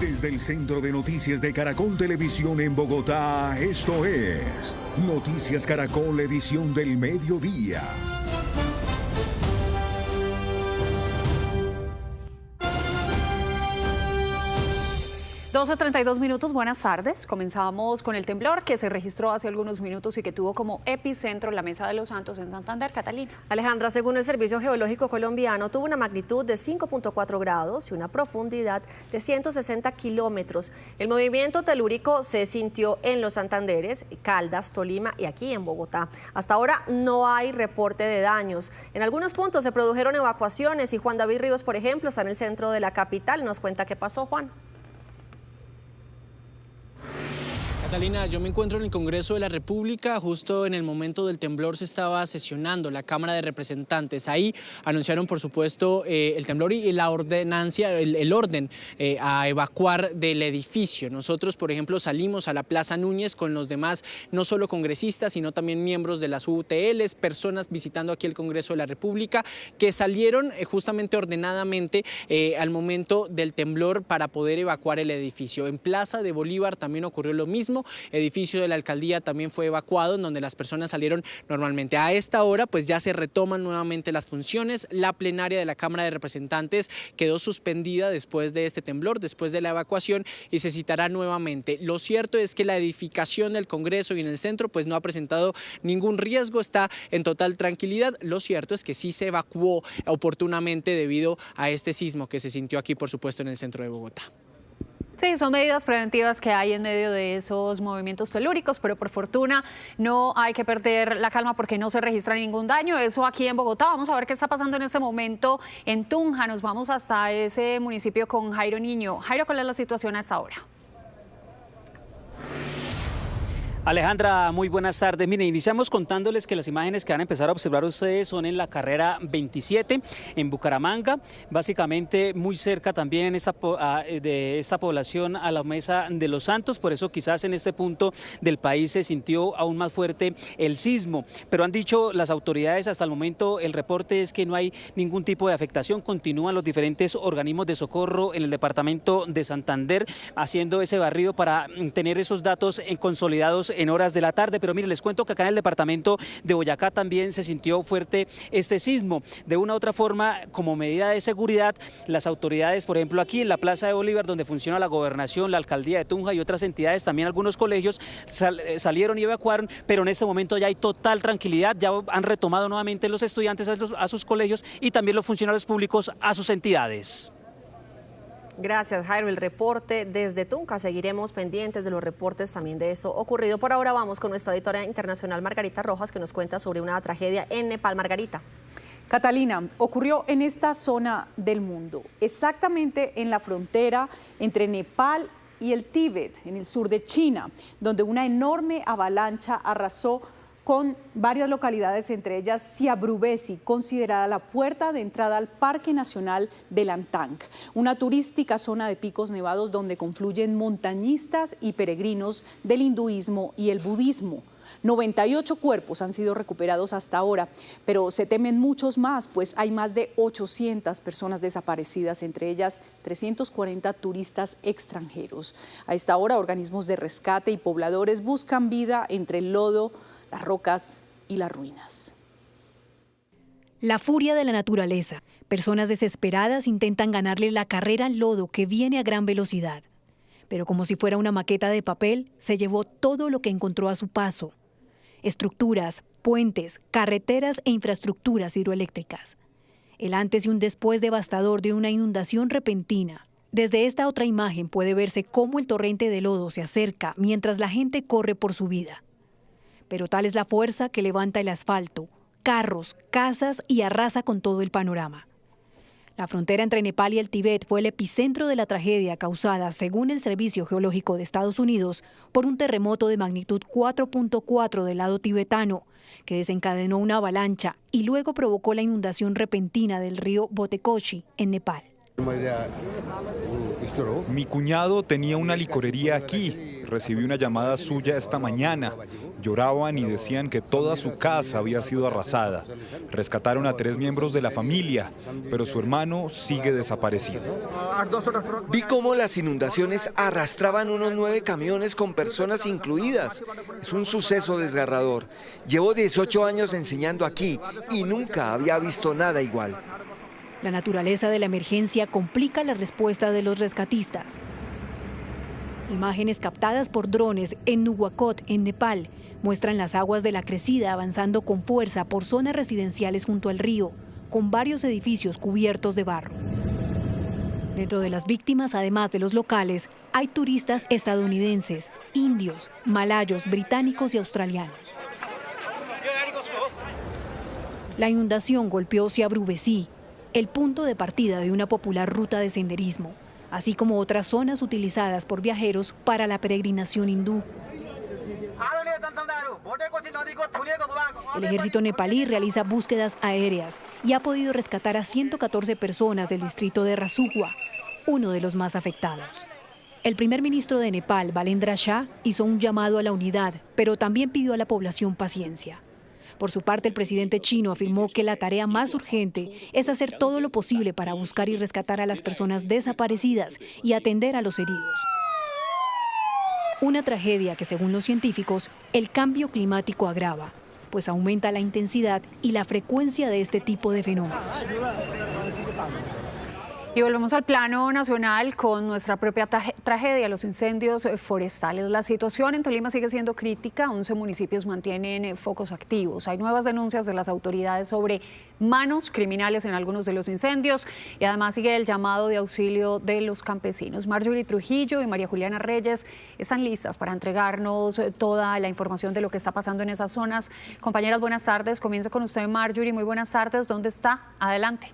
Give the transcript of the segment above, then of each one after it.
Desde el Centro de Noticias de Caracol Televisión en Bogotá, esto es Noticias Caracol, edición del mediodía. 12:32 minutos, buenas tardes. Comenzamos con el temblor que se registró hace algunos minutos y que tuvo como epicentro la Mesa de los Santos en Santander. Catalina. Alejandra, según el Servicio Geológico Colombiano, tuvo una magnitud de 5.4 grados y una profundidad de 160 kilómetros. El movimiento telúrico se sintió en los Santanderes, Caldas, Tolima y aquí en Bogotá. Hasta ahora no hay reporte de daños. En algunos puntos se produjeron evacuaciones y Juan David Ríos, por ejemplo, está en el centro de la capital. Nos cuenta qué pasó, Juan. Catalina, yo me encuentro en el Congreso de la República. Justo en el momento del temblor se estaba sesionando la Cámara de Representantes. Ahí anunciaron, por supuesto, el temblor y la ordenancia, el orden a evacuar del edificio. Nosotros, por ejemplo, salimos a la Plaza Núñez con los demás, no solo congresistas, sino también miembros de las UTLs, personas visitando aquí el Congreso de la República, que salieron justamente ordenadamente al momento del temblor para poder evacuar el edificio. En Plaza de Bolívar también ocurrió lo mismo. Edificio de la alcaldía también fue evacuado, en donde las personas salieron normalmente. A esta hora pues ya se retoman nuevamente las funciones. La plenaria de la Cámara de Representantes quedó suspendida después de este temblor, después de la evacuación, y se citará nuevamente. Lo cierto es que la edificación del Congreso y en el centro pues no ha presentado ningún riesgo, está en total tranquilidad. Lo cierto es que sí se evacuó oportunamente debido a este sismo que se sintió aquí, por supuesto, en el centro de Bogotá. Sí, son medidas preventivas que hay en medio de esos movimientos telúricos, pero por fortuna no hay que perder la calma porque no se registra ningún daño. Eso aquí en Bogotá. Vamos a ver qué está pasando en este momento en Tunja. Nos vamos hasta ese municipio con Jairo Niño. Jairo, ¿cuál es la situación a esta hora? Alejandra, muy buenas tardes. Miren, iniciamos contándoles que las imágenes que van a empezar a observar ustedes son en la carrera 27 en Bucaramanga, básicamente muy cerca también de esta población a la Mesa de los Santos. Por eso quizás en este punto del país se sintió aún más fuerte el sismo, pero han dicho las autoridades hasta el momento, el reporte es que no hay ningún tipo de afectación. Continúan los diferentes organismos de socorro en el departamento de Santander haciendo ese barrido para tener esos datos consolidados en horas de la tarde. Pero mire, les cuento que acá en el departamento de Boyacá también se sintió fuerte este sismo. De una u otra forma, como medida de seguridad, las autoridades, por ejemplo, aquí en la Plaza de Bolívar, donde funciona la gobernación, la alcaldía de Tunja y otras entidades, también algunos colegios salieron y evacuaron, pero en este momento ya hay total tranquilidad, ya han retomado nuevamente los estudiantes a sus colegios y también los funcionarios públicos a sus entidades. Gracias, Jairo. El reporte desde Tunja. Seguiremos pendientes de los reportes también de eso ocurrido. Por ahora vamos con nuestra editora internacional Margarita Rojas, que nos cuenta sobre una tragedia en Nepal. Margarita. Catalina, ocurrió en esta zona del mundo, exactamente en la frontera entre Nepal y el Tíbet, en el sur de China, donde una enorme avalancha arrasó con varias localidades, entre ellas Siabrubesi, considerada la puerta de entrada al Parque Nacional de Lantang, una turística zona de picos nevados donde confluyen montañistas y peregrinos del hinduismo y el budismo. 98 cuerpos han sido recuperados hasta ahora, pero se temen muchos más, pues hay más de 800 personas desaparecidas, entre ellas 340 turistas extranjeros. A esta hora, organismos de rescate y pobladores buscan vida entre el lodo, las rocas y las ruinas. La furia de la naturaleza. Personas desesperadas intentan ganarle la carrera al lodo que viene a gran velocidad. Pero como si fuera una maqueta de papel, se llevó todo lo que encontró a su paso. Estructuras, puentes, carreteras e infraestructuras hidroeléctricas. El antes y un después devastador de una inundación repentina. Desde esta otra imagen puede verse cómo el torrente de lodo se acerca mientras la gente corre por su vida. Pero tal es la fuerza que levanta el asfalto, carros, casas y arrasa con todo el panorama. La frontera entre Nepal y el Tíbet fue el epicentro de la tragedia causada, según el Servicio Geológico de Estados Unidos, por un terremoto de magnitud 4.4 del lado tibetano, que desencadenó una avalancha y luego provocó la inundación repentina del río Botekoshi en Nepal. Mi cuñado tenía una licorería aquí. Recibí una llamada suya esta mañana. Lloraban y decían que toda su casa había sido arrasada. Rescataron a 3 miembros de la familia, pero su hermano sigue desaparecido. Vi cómo las inundaciones arrastraban unos 9 camiones con personas incluidas. Es un suceso desgarrador. Llevo 18 años enseñando aquí y nunca había visto nada igual. La naturaleza de la emergencia complica la respuesta de los rescatistas. Imágenes captadas por drones en Nuwakot, en Nepal, muestran las aguas de la crecida avanzando con fuerza por zonas residenciales junto al río, con varios edificios cubiertos de barro. Dentro de las víctimas, además de los locales, hay turistas estadounidenses, indios, malayos, británicos y australianos. La inundación golpeó Siabrubesí, el punto de partida de una popular ruta de senderismo, así como otras zonas utilizadas por viajeros para la peregrinación hindú. El ejército nepalí realiza búsquedas aéreas y ha podido rescatar a 114 personas del distrito de Rasugwa, uno de los más afectados. El primer ministro de Nepal, Balendra Shah, hizo un llamado a la unidad, pero también pidió a la población paciencia. Por su parte, el presidente chino afirmó que la tarea más urgente es hacer todo lo posible para buscar y rescatar a las personas desaparecidas y atender a los heridos. Una tragedia que, según los científicos, el cambio climático agrava, pues aumenta la intensidad y la frecuencia de este tipo de fenómenos. Y volvemos al plano nacional con nuestra propia tragedia, los incendios forestales. La situación en Tolima sigue siendo crítica, 11 municipios mantienen focos activos. Hay nuevas denuncias de las autoridades sobre manos criminales en algunos de los incendios y además sigue el llamado de auxilio de los campesinos. Marjorie Trujillo y María Juliana Reyes están listas para entregarnos toda la información de lo que está pasando en esas zonas. Compañeras, buenas tardes. Comienzo con usted, Marjorie. Muy buenas tardes. ¿Dónde está? Adelante.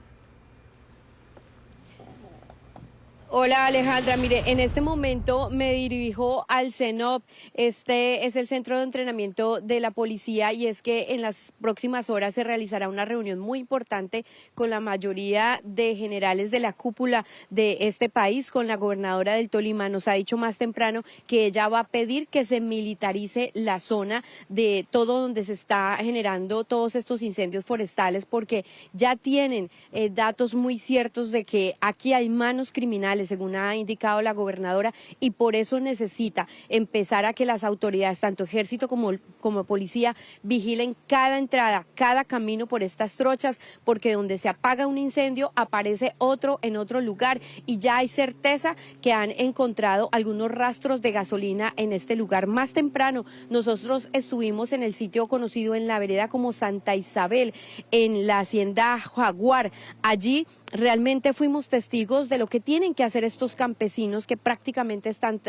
Hola Alejandra, mire, en este momento me dirijo al CENOP, este es el centro de entrenamiento de la policía y es que en las próximas horas se realizará una reunión muy importante con la mayoría de generales de la cúpula de este país, con la gobernadora del Tolima. Nos ha dicho más temprano que ella va a pedir que se militarice la zona de todo donde se está generando todos estos incendios forestales porque ya tienen datos muy ciertos de que aquí hay manos criminales, según ha indicado la gobernadora, y por eso necesita empezar a que las autoridades, tanto ejército como policía, vigilen cada entrada, cada camino por estas trochas, porque donde se apaga un incendio aparece otro en otro lugar y ya hay certeza que han encontrado algunos rastros de gasolina en este lugar. Más temprano nosotros estuvimos en el sitio conocido en la vereda como Santa Isabel, en la hacienda Jaguar. Allí realmente fuimos testigos de lo que tienen que hacer estos campesinos que prácticamente están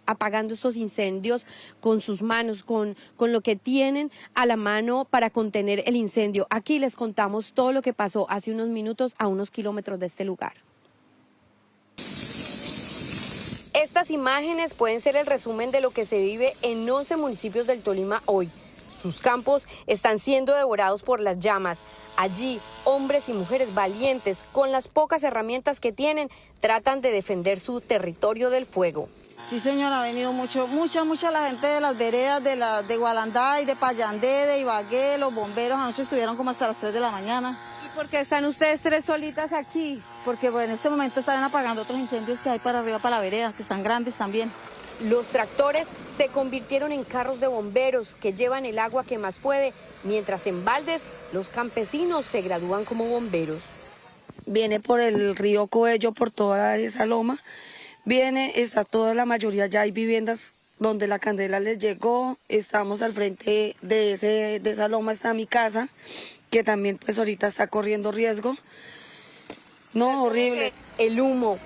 apagando estos incendios con sus manos, con lo que tienen a la mano para contener el incendio. Aquí les contamos todo lo que pasó hace unos minutos a unos kilómetros de este lugar. Estas imágenes pueden ser el resumen de lo que se vive en 11 municipios del Tolima hoy. Sus campos están siendo devorados por las llamas. Allí, hombres y mujeres valientes, con las pocas herramientas que tienen, tratan de defender su territorio del fuego. Sí, señora, ha venido mucha la gente de las veredas, de Gualandá y de Payandé, de Ibagué, los bomberos. Anoche estuvieron como hasta las 3 de la mañana. ¿Y por qué están ustedes 3 solitas aquí? Porque en este momento están apagando otros incendios que hay para arriba, para la vereda, que están grandes también. Los tractores se convirtieron en carros de bomberos que llevan el agua que más puede, mientras en baldes los campesinos se gradúan como bomberos. Viene por el río Coello, por toda esa loma, está toda la mayoría, ya hay viviendas donde la candela les llegó, estamos al frente de esa loma, está mi casa, que también pues ahorita está corriendo riesgo. No, horrible. El humo,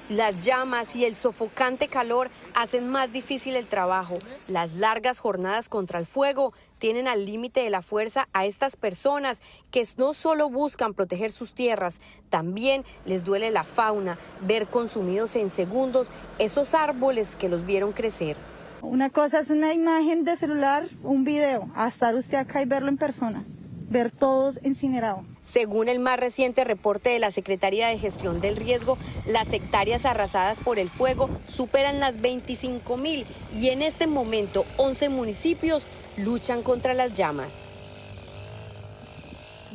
las llamas y el sofocante calor hacen más difícil el trabajo. Las largas jornadas contra el fuego tienen al límite de la fuerza a estas personas que no solo buscan proteger sus tierras, también les duele la fauna, ver consumidos en segundos esos árboles que los vieron crecer. Una cosa es una imagen de celular, un video, a estar usted acá y verlo en persona. ver todos incinerados. Según el más reciente reporte de la Secretaría de Gestión del Riesgo, las hectáreas arrasadas por el fuego superan las 25.000 y en este momento 11 municipios luchan contra las llamas.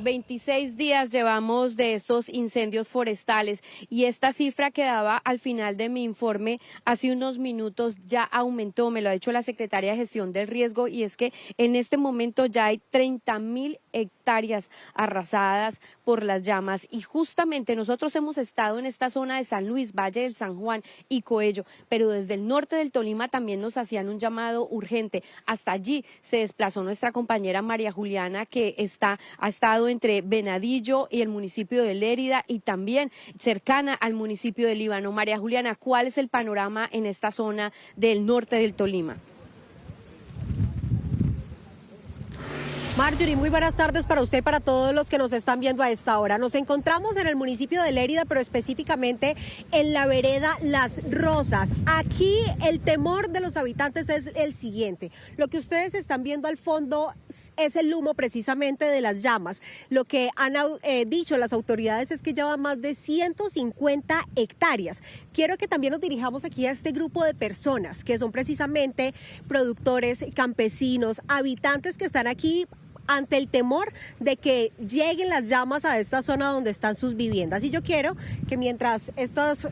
26 días llevamos de estos incendios forestales y esta cifra que daba al final de mi informe hace unos minutos ya aumentó, me lo ha dicho la Secretaría de Gestión del Riesgo, y es que en este momento ya hay 30.000 hectáreas arrasadas por las llamas y justamente nosotros hemos estado en esta zona de San Luis, Valle del San Juan y Coello, pero desde el norte del Tolima también nos hacían un llamado urgente. Hasta allí se desplazó nuestra compañera María Juliana, que ha estado entre Venadillo y el municipio de Lérida y también cercana al municipio de Líbano. María Juliana, ¿cuál es el panorama en esta zona del norte del Tolima? Marjorie, muy buenas tardes para usted y para todos los que nos están viendo a esta hora. Nos encontramos en el municipio de Lérida, pero específicamente en la vereda Las Rosas. Aquí el temor de los habitantes es el siguiente. Lo que ustedes están viendo al fondo es el humo precisamente de las llamas. Lo que han dicho las autoridades es que llevan más de 150 hectáreas. Quiero que también nos dirijamos aquí a este grupo de personas que son precisamente productores, campesinos, habitantes que están aquí ante el temor de que lleguen las llamas a esta zona donde están sus viviendas. Y yo quiero que mientras estos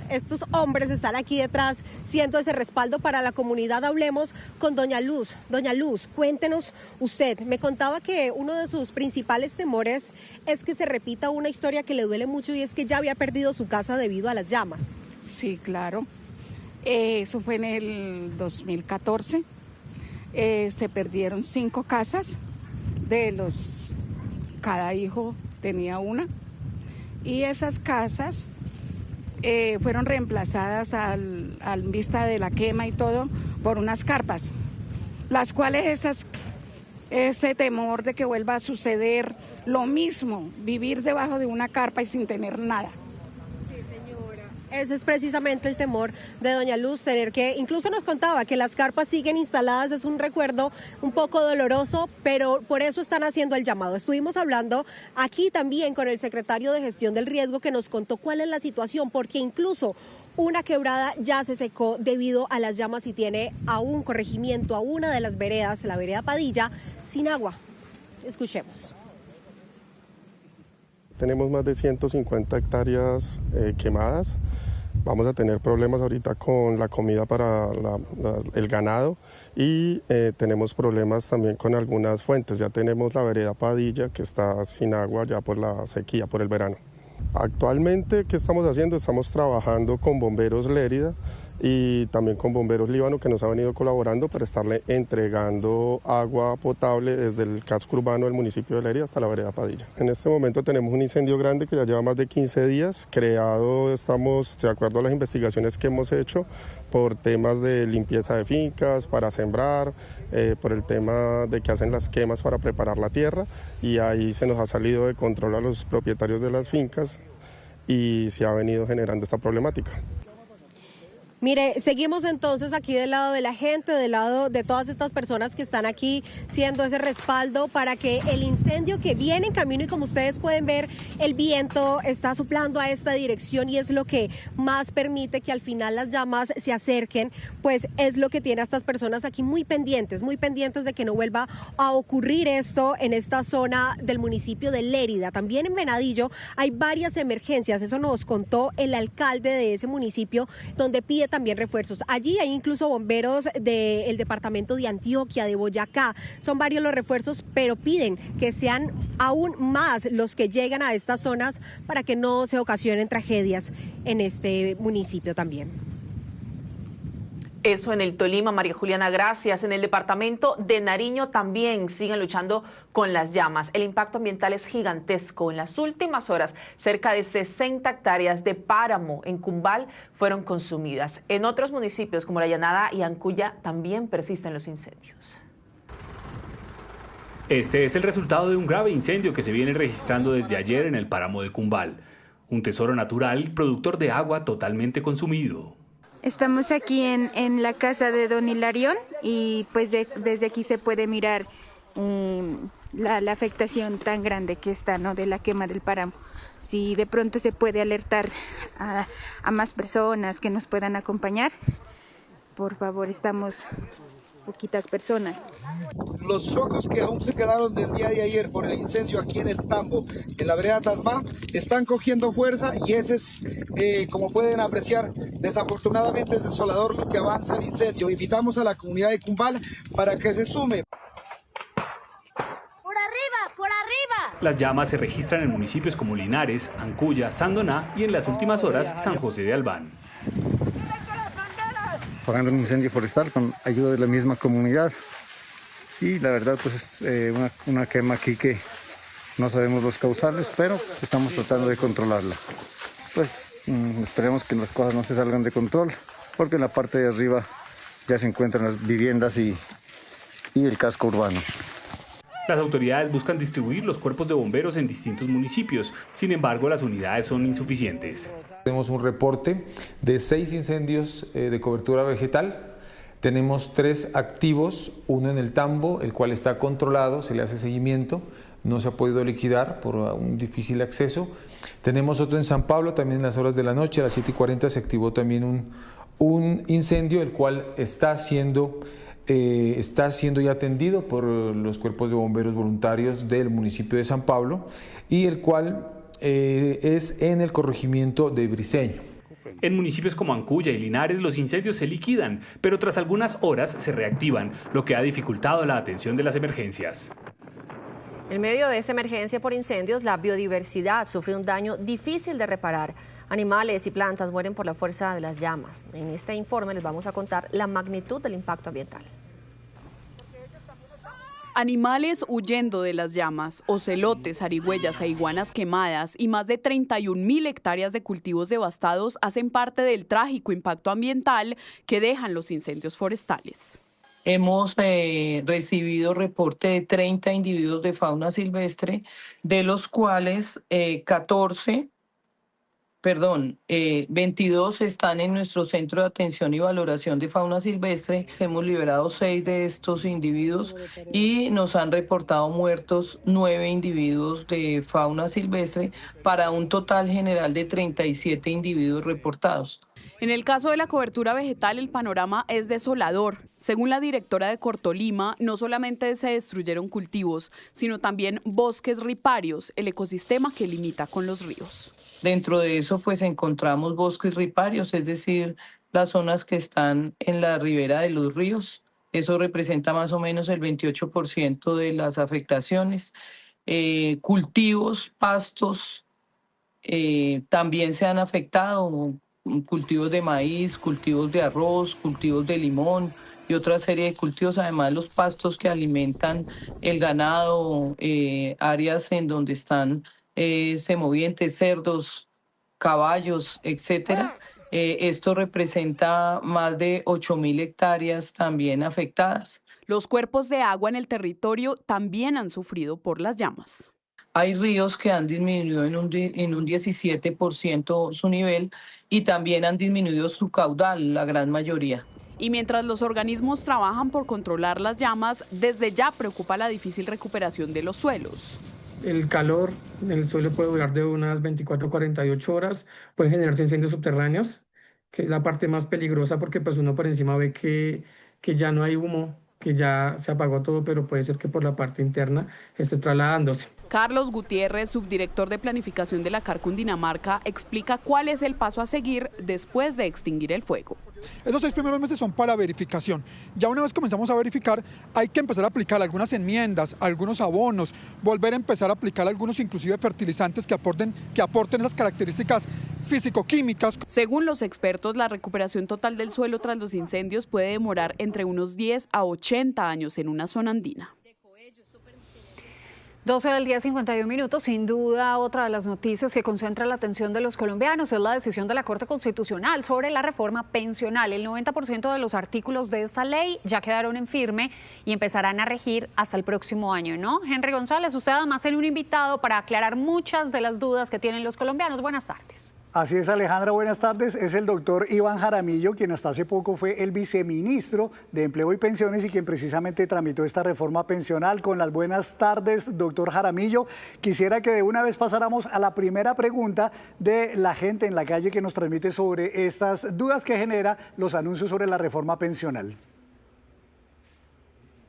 hombres están aquí detrás siendo ese respaldo para la comunidad, hablemos con doña Luz. Doña Luz, cuéntenos usted, me contaba que uno de sus principales temores es que se repita una historia que le duele mucho, y es que ya había perdido su casa debido a las llamas. Sí, claro. Eso fue en el 2014. Se perdieron 5 casas. Cada hijo tenía una, y esas casas fueron reemplazadas al vista de la quema y todo por unas carpas, las cuales ese temor de que vuelva a suceder lo mismo, vivir debajo de una carpa y sin tener nada. Ese es precisamente el temor de doña Luz, tener que, incluso nos contaba que las carpas siguen instaladas, es un recuerdo un poco doloroso, pero por eso están haciendo el llamado. Estuvimos hablando aquí también con el secretario de Gestión del Riesgo, que nos contó cuál es la situación, porque incluso una quebrada ya se secó debido a las llamas y tiene a un corregimiento, a una de las veredas, la vereda Padilla, sin agua. Escuchemos. Tenemos más de 150 hectáreas quemadas. Vamos a tener problemas ahorita con la comida para el ganado, y tenemos problemas también con algunas fuentes. Ya tenemos la vereda Padilla, que está sin agua ya por la sequía, por el verano. Actualmente, ¿qué estamos haciendo? Estamos trabajando con Bomberos Lérida y también con Bomberos Líbano, que nos ha venido colaborando para estarle entregando agua potable desde el casco urbano del municipio de Lérida hasta la vereda Padilla. En este momento tenemos un incendio grande que ya lleva más de 15 días creado. Estamos, de acuerdo a las investigaciones que hemos hecho, por temas de limpieza de fincas, para sembrar, por el tema de que hacen las quemas para preparar la tierra, y ahí se nos ha salido de control a los propietarios de las fincas y se ha venido generando esta problemática. Mire, seguimos entonces aquí del lado de la gente, del lado de todas estas personas que están aquí siendo ese respaldo para que el incendio que viene en camino, y como ustedes pueden ver, el viento está soplando a esta dirección y es lo que más permite que al final las llamas se acerquen, pues es lo que tiene a estas personas aquí muy pendientes de que no vuelva a ocurrir esto en esta zona del municipio de Lérida. También en Venadillo hay varias emergencias, eso nos contó el alcalde de ese municipio, donde pide también refuerzos. Allí hay incluso bomberos del departamento de Antioquia, de Boyacá. Son varios los refuerzos, pero piden que sean aún más los que llegan a estas zonas para que no se ocasionen tragedias en este municipio también. Eso en el Tolima, María Juliana, gracias. En el departamento de Nariño también siguen luchando con las llamas. El impacto ambiental es gigantesco. En las últimas horas, cerca de 60 hectáreas de páramo en Cumbal fueron consumidas. En otros municipios como La Llanada y Ancuya también persisten los incendios. Este es el resultado de un grave incendio que se viene registrando desde ayer en el páramo de Cumbal. Un tesoro natural, productor de agua totalmente consumido. Estamos aquí en la casa de don Hilarión y pues desde aquí se puede mirar la afectación tan grande que está, ¿no?, de la quema del páramo. Si de pronto se puede alertar a más personas que nos puedan acompañar, por favor, estamos poquitas personas. Los focos que aún se quedaron del día de ayer por el incendio aquí en el Tambo, en la vereda Tasmá, están cogiendo fuerza y ese es, como pueden apreciar, desafortunadamente es desolador lo que avanza el incendio. Invitamos a la comunidad de Cumbal para que se sume. ¡Por arriba! ¡Por arriba! Las llamas se registran en municipios como Linares, Ancuya, Sandoná y en las últimas horas San José de Albán. Apagando un incendio forestal con ayuda de la misma comunidad y la verdad pues es una quema aquí que no sabemos los causales, pero estamos tratando de controlarla. Pues esperemos que las cosas no se salgan de control, porque en la parte de arriba ya se encuentran las viviendas y el casco urbano. Las autoridades buscan distribuir los cuerpos de bomberos en distintos municipios, sin embargo las unidades son insuficientes. Tenemos un reporte de 6 incendios de cobertura vegetal, tenemos 3 activos, uno en el Tambo, el cual está controlado, se le hace seguimiento, no se ha podido liquidar por un difícil acceso. Tenemos otro en San Pablo, también en las horas de la noche, a las 7:40 se activó también un incendio, el cual está siendo ya atendido por los cuerpos de bomberos voluntarios del municipio de San Pablo y el cual es en el corregimiento de Briceño. En municipios como Ancuya y Linares los incendios se liquidan, pero tras algunas horas se reactivan, lo que ha dificultado la atención de las emergencias. En medio de esta emergencia por incendios, la biodiversidad sufre un daño difícil de reparar. Animales y plantas mueren por la fuerza de las llamas. En este informe les vamos a contar la magnitud del impacto ambiental. Animales huyendo de las llamas, ocelotes, zarigüeyas e iguanas quemadas y más de 31.000 hectáreas de cultivos devastados hacen parte del trágico impacto ambiental que dejan los incendios forestales. Hemos recibido reporte de 30 individuos de fauna silvestre, de los cuales 22 están en nuestro centro de atención y valoración de fauna silvestre. Hemos liberado 6 de estos individuos y nos han reportado muertos 9 individuos de fauna silvestre para un total general de 37 individuos reportados. En el caso de la cobertura vegetal, el panorama es desolador. Según la directora de Cortolima, no solamente se destruyeron cultivos, sino también bosques riparios, el ecosistema que limita con los ríos. Dentro de eso, pues encontramos bosques riparios, es decir, las zonas que están en la ribera de los ríos. Eso representa más o menos el 28% de las afectaciones. Cultivos, pastos, también se han afectado, cultivos de maíz, cultivos de arroz, cultivos de limón y otra serie de cultivos. Además, los pastos que alimentan el ganado, áreas en donde están semovientes, cerdos, caballos, etcétera. Esto representa más de 8.000 hectáreas también afectadas. Los cuerpos de agua en el territorio también han sufrido por las llamas. Hay ríos que han disminuido en un 17% su nivel y también han disminuido su caudal, la gran mayoría. Y mientras los organismos trabajan por controlar las llamas, desde ya preocupa la difícil recuperación de los suelos. El calor en el suelo puede durar de unas 24 a 48 horas, pueden generarse incendios subterráneos, que es la parte más peligrosa porque pues uno por encima ve que ya no hay humo, que ya se apagó todo, pero puede ser que por la parte interna esté trasladándose. Carlos Gutiérrez, subdirector de planificación de la CAR Cundinamarca, explica cuál es el paso a seguir después de extinguir el fuego. Esos 6 primeros meses son para verificación. Ya una vez comenzamos a verificar, hay que empezar a aplicar algunas enmiendas, algunos abonos, volver a empezar a aplicar algunos inclusive fertilizantes que aporten esas características físico-químicas. Según los expertos, la recuperación total del suelo tras los incendios puede demorar entre unos 10 a 80 años en una zona andina. 12 del día, 51 minutos. Sin duda, otra de las noticias que concentra la atención de los colombianos es la decisión de la Corte Constitucional sobre la reforma pensional. El 90% de los artículos de esta ley ya quedaron en firme y empezarán a regir hasta el próximo año, ¿no? Henry González, usted además tiene un invitado para aclarar muchas de las dudas que tienen los colombianos. Buenas tardes. Así es, Alejandra, buenas tardes. Es el doctor Iván Jaramillo, quien hasta hace poco fue el viceministro de Empleo y Pensiones y quien precisamente tramitó esta reforma pensional. Con las buenas tardes, doctor Jaramillo. Quisiera que de una vez pasáramos a la primera pregunta de la gente en la calle que nos transmite sobre estas dudas que genera los anuncios sobre la reforma pensional.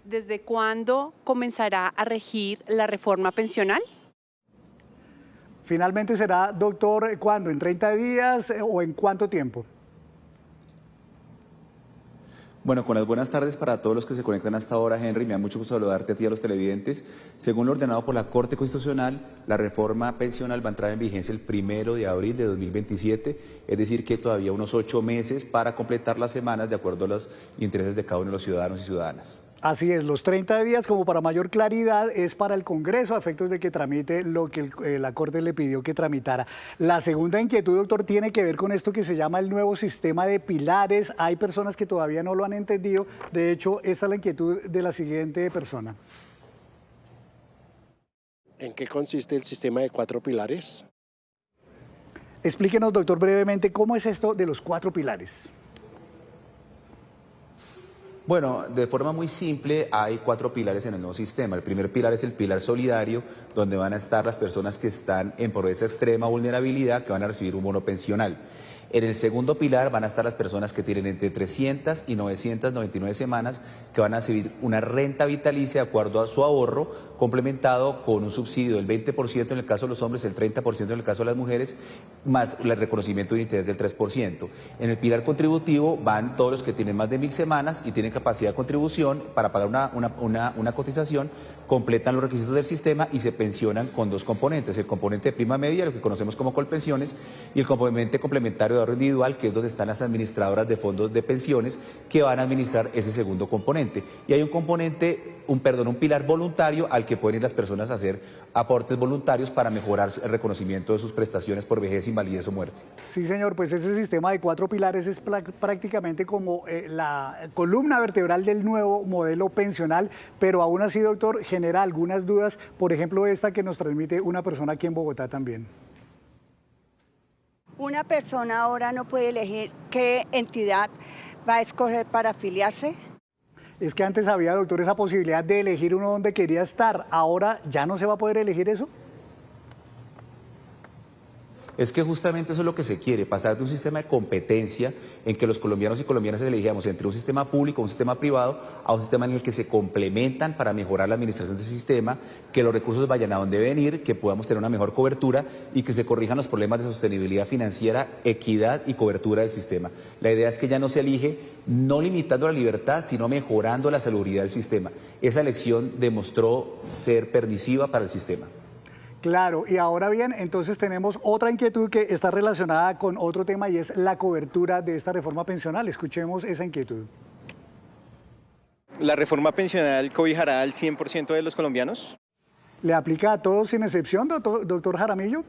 ¿Desde cuándo comenzará a regir la reforma pensional? Finalmente será, doctor, ¿cuándo? ¿En 30 días o en cuánto tiempo? Bueno, con las buenas tardes para todos los que se conectan hasta ahora, Henry. Me da mucho gusto saludarte a ti y a los televidentes. Según lo ordenado por la Corte Constitucional, la reforma pensional va a entrar en vigencia el 1 de abril de 2027, es decir, que todavía unos 8 meses para completar las semanas de acuerdo a los intereses de cada uno de los ciudadanos y ciudadanas. Así es, los 30 días, como para mayor claridad, es para el Congreso a efectos de que tramite lo que la Corte le pidió que tramitara. La segunda inquietud, doctor, tiene que ver con esto que se llama el nuevo sistema de pilares. Hay personas que todavía no lo han entendido. De hecho, esta es la inquietud de la siguiente persona. ¿En qué consiste el sistema de 4 pilares? Explíquenos, doctor, brevemente, ¿cómo es esto de los 4 pilares? Bueno, de forma muy simple, hay 4 pilares en el nuevo sistema. El primer pilar es el pilar solidario, donde van a estar las personas que están en pobreza extrema o vulnerabilidad, que van a recibir un bono pensional. En el segundo pilar van a estar las personas que tienen entre 300 y 999 semanas, que van a recibir una renta vitalicia de acuerdo a su ahorro, complementado con un subsidio del 20% en el caso de los hombres, el 30% en el caso de las mujeres, más el reconocimiento de interés del 3%. En el pilar contributivo van todos los que tienen más de 1000 semanas y tienen capacidad de contribución para pagar una cotización, completan los requisitos del sistema y se pensionan con 2 componentes, el componente de prima media, lo que conocemos como colpensiones, y el componente complementario de ahorro individual, que es donde están las administradoras de fondos de pensiones que van a administrar ese segundo componente. Y hay un componente, un pilar voluntario al que pueden ir las personas a hacer aportes voluntarios para mejorar el reconocimiento de sus prestaciones por vejez, invalidez o muerte. Sí, señor, pues ese sistema de 4 pilares es prácticamente como la columna vertebral del nuevo modelo pensional, pero aún así, doctor, genera algunas dudas, por ejemplo, esta que nos transmite una persona aquí en Bogotá también. Una persona ahora no puede elegir qué entidad va a escoger para afiliarse. Es que antes había, doctor, esa posibilidad de elegir uno donde quería estar. ¿Ahora ya no se va a poder elegir eso? Es que justamente eso es lo que se quiere, pasar de un sistema de competencia en que los colombianos y colombianas elegíamos entre un sistema público, un sistema privado, a un sistema en el que se complementan para mejorar la administración del sistema, que los recursos vayan a donde deben ir, que podamos tener una mejor cobertura y que se corrijan los problemas de sostenibilidad financiera, equidad y cobertura del sistema. La idea es que ya no se elige no limitando la libertad, sino mejorando la salubridad del sistema. Esa elección demostró ser permisiva para el sistema. Claro, y ahora bien, entonces tenemos otra inquietud que está relacionada con otro tema y es la cobertura de esta reforma pensional. Escuchemos esa inquietud. ¿La reforma pensional cobijará al 100% de los colombianos? ¿Le aplica a todos sin excepción, doctor Jaramillo?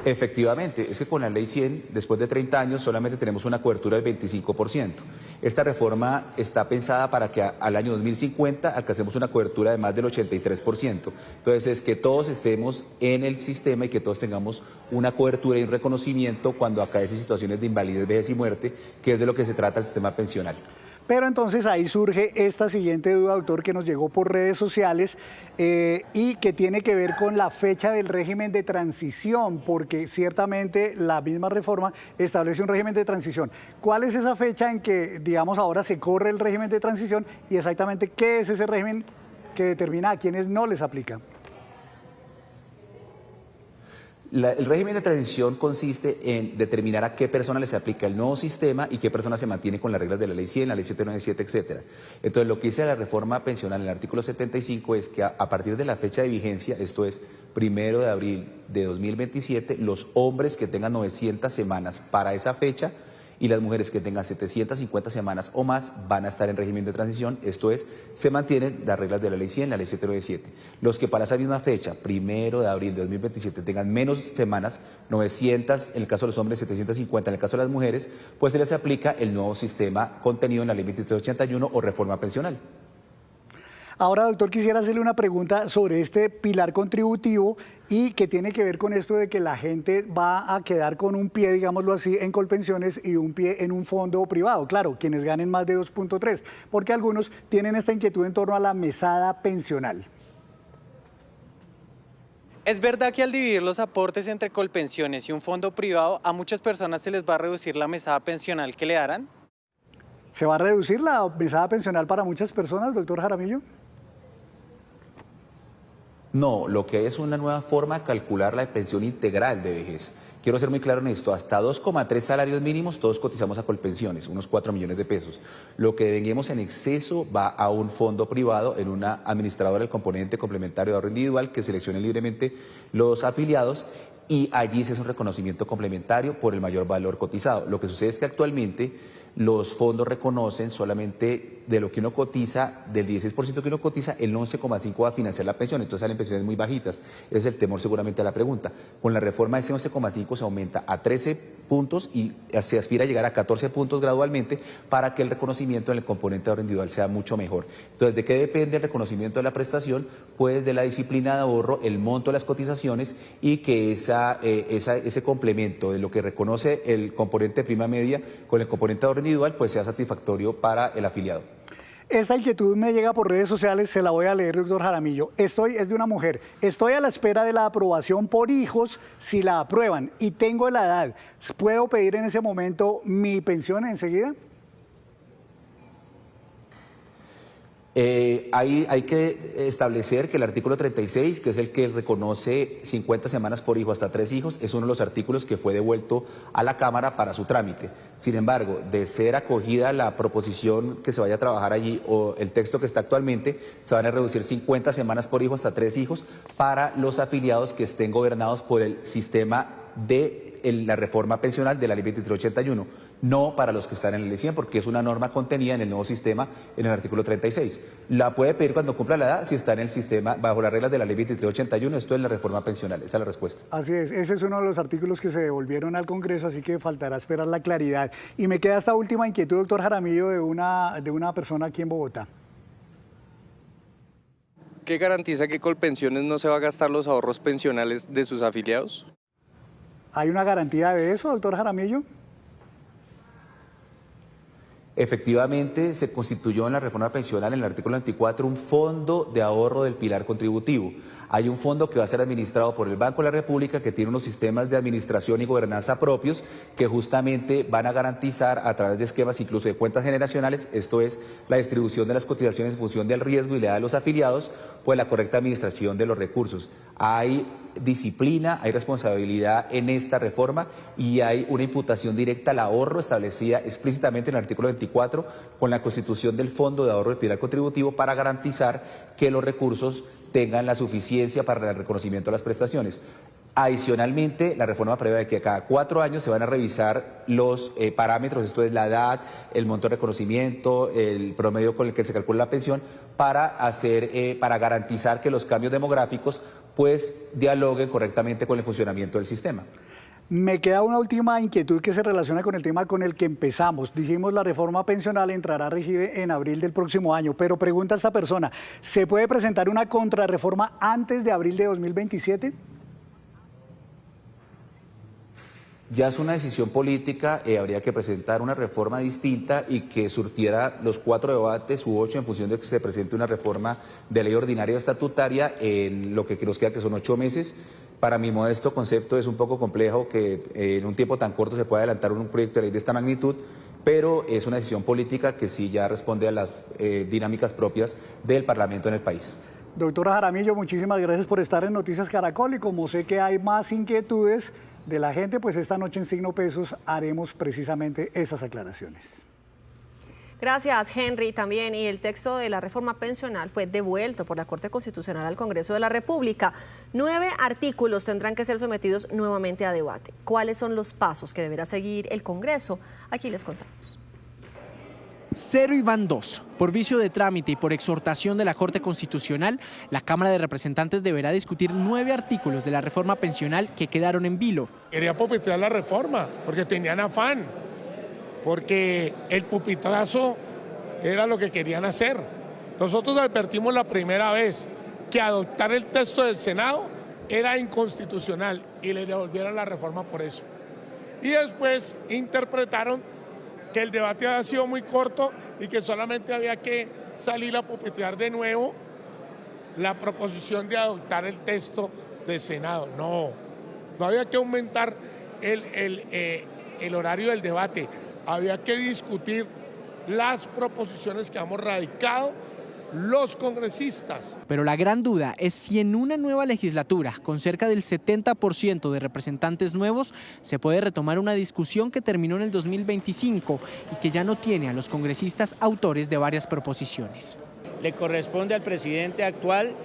Efectivamente, es que con la ley 100, después de 30 años, solamente tenemos una cobertura del 25%. Esta reforma está pensada para que al año 2050 alcancemos una cobertura de más del 83%. Entonces, es que todos estemos en el sistema y que todos tengamos una cobertura y un reconocimiento cuando acaecen situaciones de invalidez, vejez y muerte, que es de lo que se trata el sistema pensional. Pero entonces ahí surge esta siguiente duda, doctor, que nos llegó por redes sociales y que tiene que ver con la fecha del régimen de transición, porque ciertamente la misma reforma establece un régimen de transición. ¿Cuál es esa fecha en que, digamos, ahora se corre el régimen de transición y exactamente qué es ese régimen que determina a quienes no les aplica? El régimen de transición consiste en determinar a qué persona les aplica el nuevo sistema y qué persona se mantiene con las reglas de la ley 100, la ley 797, etcétera. Entonces, lo que dice la reforma pensional en el artículo 75 es que a partir de la fecha de vigencia, esto es 1 de abril de 2027, los hombres que tengan 900 semanas para esa fecha y las mujeres que tengan 750 semanas o más van a estar en régimen de transición, esto es, se mantienen las reglas de la ley 100, la ley 797. Los que para esa misma fecha, 1 de abril de 2027, tengan menos semanas, 900 en el caso de los hombres, 750 en el caso de las mujeres, pues se les aplica el nuevo sistema contenido en la ley 2381 o reforma pensional. Ahora, doctor, quisiera hacerle una pregunta sobre este pilar contributivo y que tiene que ver con esto de que la gente va a quedar con un pie, digámoslo así, en Colpensiones y un pie en un fondo privado. Claro, quienes ganen más de 2.3, porque algunos tienen esta inquietud en torno a la mesada pensional. Es verdad que al dividir los aportes entre Colpensiones y un fondo privado, a muchas personas se les va a reducir la mesada pensional que le darán. ¿Se va a reducir la mesada pensional para muchas personas, doctor Jaramillo? No, lo que hay es una nueva forma de calcular la pensión integral de vejez. Quiero ser muy claro en esto, hasta 2,3 salarios mínimos todos cotizamos a Colpensiones, unos 4 millones de pesos. Lo que denguemos en exceso va a un fondo privado en una administradora del componente complementario de ahorro individual que seleccione libremente los afiliados y allí se hace un reconocimiento complementario por el mayor valor cotizado. Lo que sucede es que actualmente los fondos reconocen solamente de lo que uno cotiza, del 16% que uno cotiza, el 11,5% va a financiar la pensión, entonces salen pensiones muy bajitas. Ese es el temor seguramente a la pregunta. Con la reforma ese 11,5% se aumenta a 13 puntos y se aspira a llegar a 14 puntos gradualmente para que el reconocimiento en el componente de ahorro individual sea mucho mejor. Entonces, ¿de qué depende el reconocimiento de la prestación? Pues de la disciplina de ahorro, el monto de las cotizaciones y que ese complemento de lo que reconoce el componente de prima media con el componente de ahorro individual pues sea satisfactorio para el afiliado. Esta inquietud me llega por redes sociales, se la voy a leer, doctor Jaramillo. Es de una mujer. Estoy a la espera de la aprobación por hijos si la aprueban y tengo la edad. ¿Puedo pedir en ese momento mi pensión enseguida? Hay que establecer que el artículo 36, que es el que reconoce 50 semanas por hijo hasta 3 hijos, es uno de los artículos que fue devuelto a la Cámara para su trámite. Sin embargo, de ser acogida la proposición que se vaya a trabajar allí o el texto que está actualmente, se van a reducir 50 semanas por hijo hasta 3 hijos para los afiliados que estén gobernados por el sistema de la reforma pensional de la Ley 2381. No para los que están en el Ley 100, porque es una norma contenida en el nuevo sistema en el artículo 36. La puede pedir cuando cumpla la edad si está en el sistema bajo las reglas de la Ley 2381, esto es la reforma pensional, esa es la respuesta. Así es, ese es uno de los artículos que se devolvieron al Congreso, así que faltará esperar la claridad. Y me queda esta última inquietud, doctor Jaramillo, de una persona aquí en Bogotá. ¿Qué garantiza que Colpensiones no se va a gastar los ahorros pensionales de sus afiliados? ¿Hay una garantía de eso, doctor Jaramillo? Efectivamente, se constituyó en la reforma pensional, en el artículo 24, un fondo de ahorro del pilar contributivo. Hay un fondo que va a ser administrado por el Banco de la República, que tiene unos sistemas de administración y gobernanza propios, que justamente van a garantizar a través de esquemas incluso de cuentas generacionales, esto es, la distribución de las cotizaciones en función del riesgo y la edad de los afiliados, pues la correcta administración de los recursos. Hay disciplina, hay responsabilidad en esta reforma y hay una imputación directa al ahorro establecida explícitamente en el artículo 24 con la constitución del Fondo de Ahorro del Pilar Contributivo para garantizar que los recursos tengan la suficiencia para el reconocimiento de las prestaciones. Adicionalmente, la reforma prevé que cada 4 años se van a revisar los parámetros, esto es la edad, el monto de reconocimiento, el promedio con el que se calcula la pensión, para garantizar que los cambios demográficos pues dialoguen correctamente con el funcionamiento del sistema. Me queda una última inquietud que se relaciona con el tema con el que empezamos. Dijimos la reforma pensional entrará a regir en abril del próximo año, pero pregunta esta persona, ¿se puede presentar una contrarreforma antes de abril de 2027? Ya es una decisión política, habría que presentar una reforma distinta y que surtiera los 4 debates u 8 en función de que se presente una reforma de ley ordinaria o estatutaria en lo que nos queda que son 8 meses. Para mi modesto concepto es un poco complejo que en un tiempo tan corto se pueda adelantar un proyecto de ley de esta magnitud, pero es una decisión política que sí ya responde a las dinámicas propias del Parlamento en el país. Doctora Jaramillo, muchísimas gracias por estar en Noticias Caracol y como sé que hay más inquietudes de la gente, pues esta noche en Signo Pesos haremos precisamente esas aclaraciones. Gracias, Henry. También, y el texto de la reforma pensional fue devuelto por la Corte Constitucional al Congreso de la República. 9 artículos tendrán que ser sometidos nuevamente a debate. ¿Cuáles son los pasos que deberá seguir el Congreso? Aquí les contamos. 0 y van 2. Por vicio de trámite y por exhortación de la Corte Constitucional, la Cámara de Representantes deberá discutir 9 artículos de la reforma pensional que quedaron en vilo. Quería pupitar la reforma porque tenían afán, porque el pupitazo era lo que querían hacer. Nosotros advertimos la primera vez que adoptar el texto del Senado era inconstitucional y le devolvieron la reforma por eso. Y después interpretaron que el debate había sido muy corto y que solamente había que salir a pupetear de nuevo la proposición de adoptar el texto del Senado. No había que aumentar el horario del debate, había que discutir las proposiciones que hemos radicado los congresistas. Pero la gran duda es si en una nueva legislatura, con cerca del 70% de representantes nuevos, se puede retomar una discusión que terminó en el 2025 y que ya no tiene a los congresistas autores de varias proposiciones. Le corresponde al presidente actual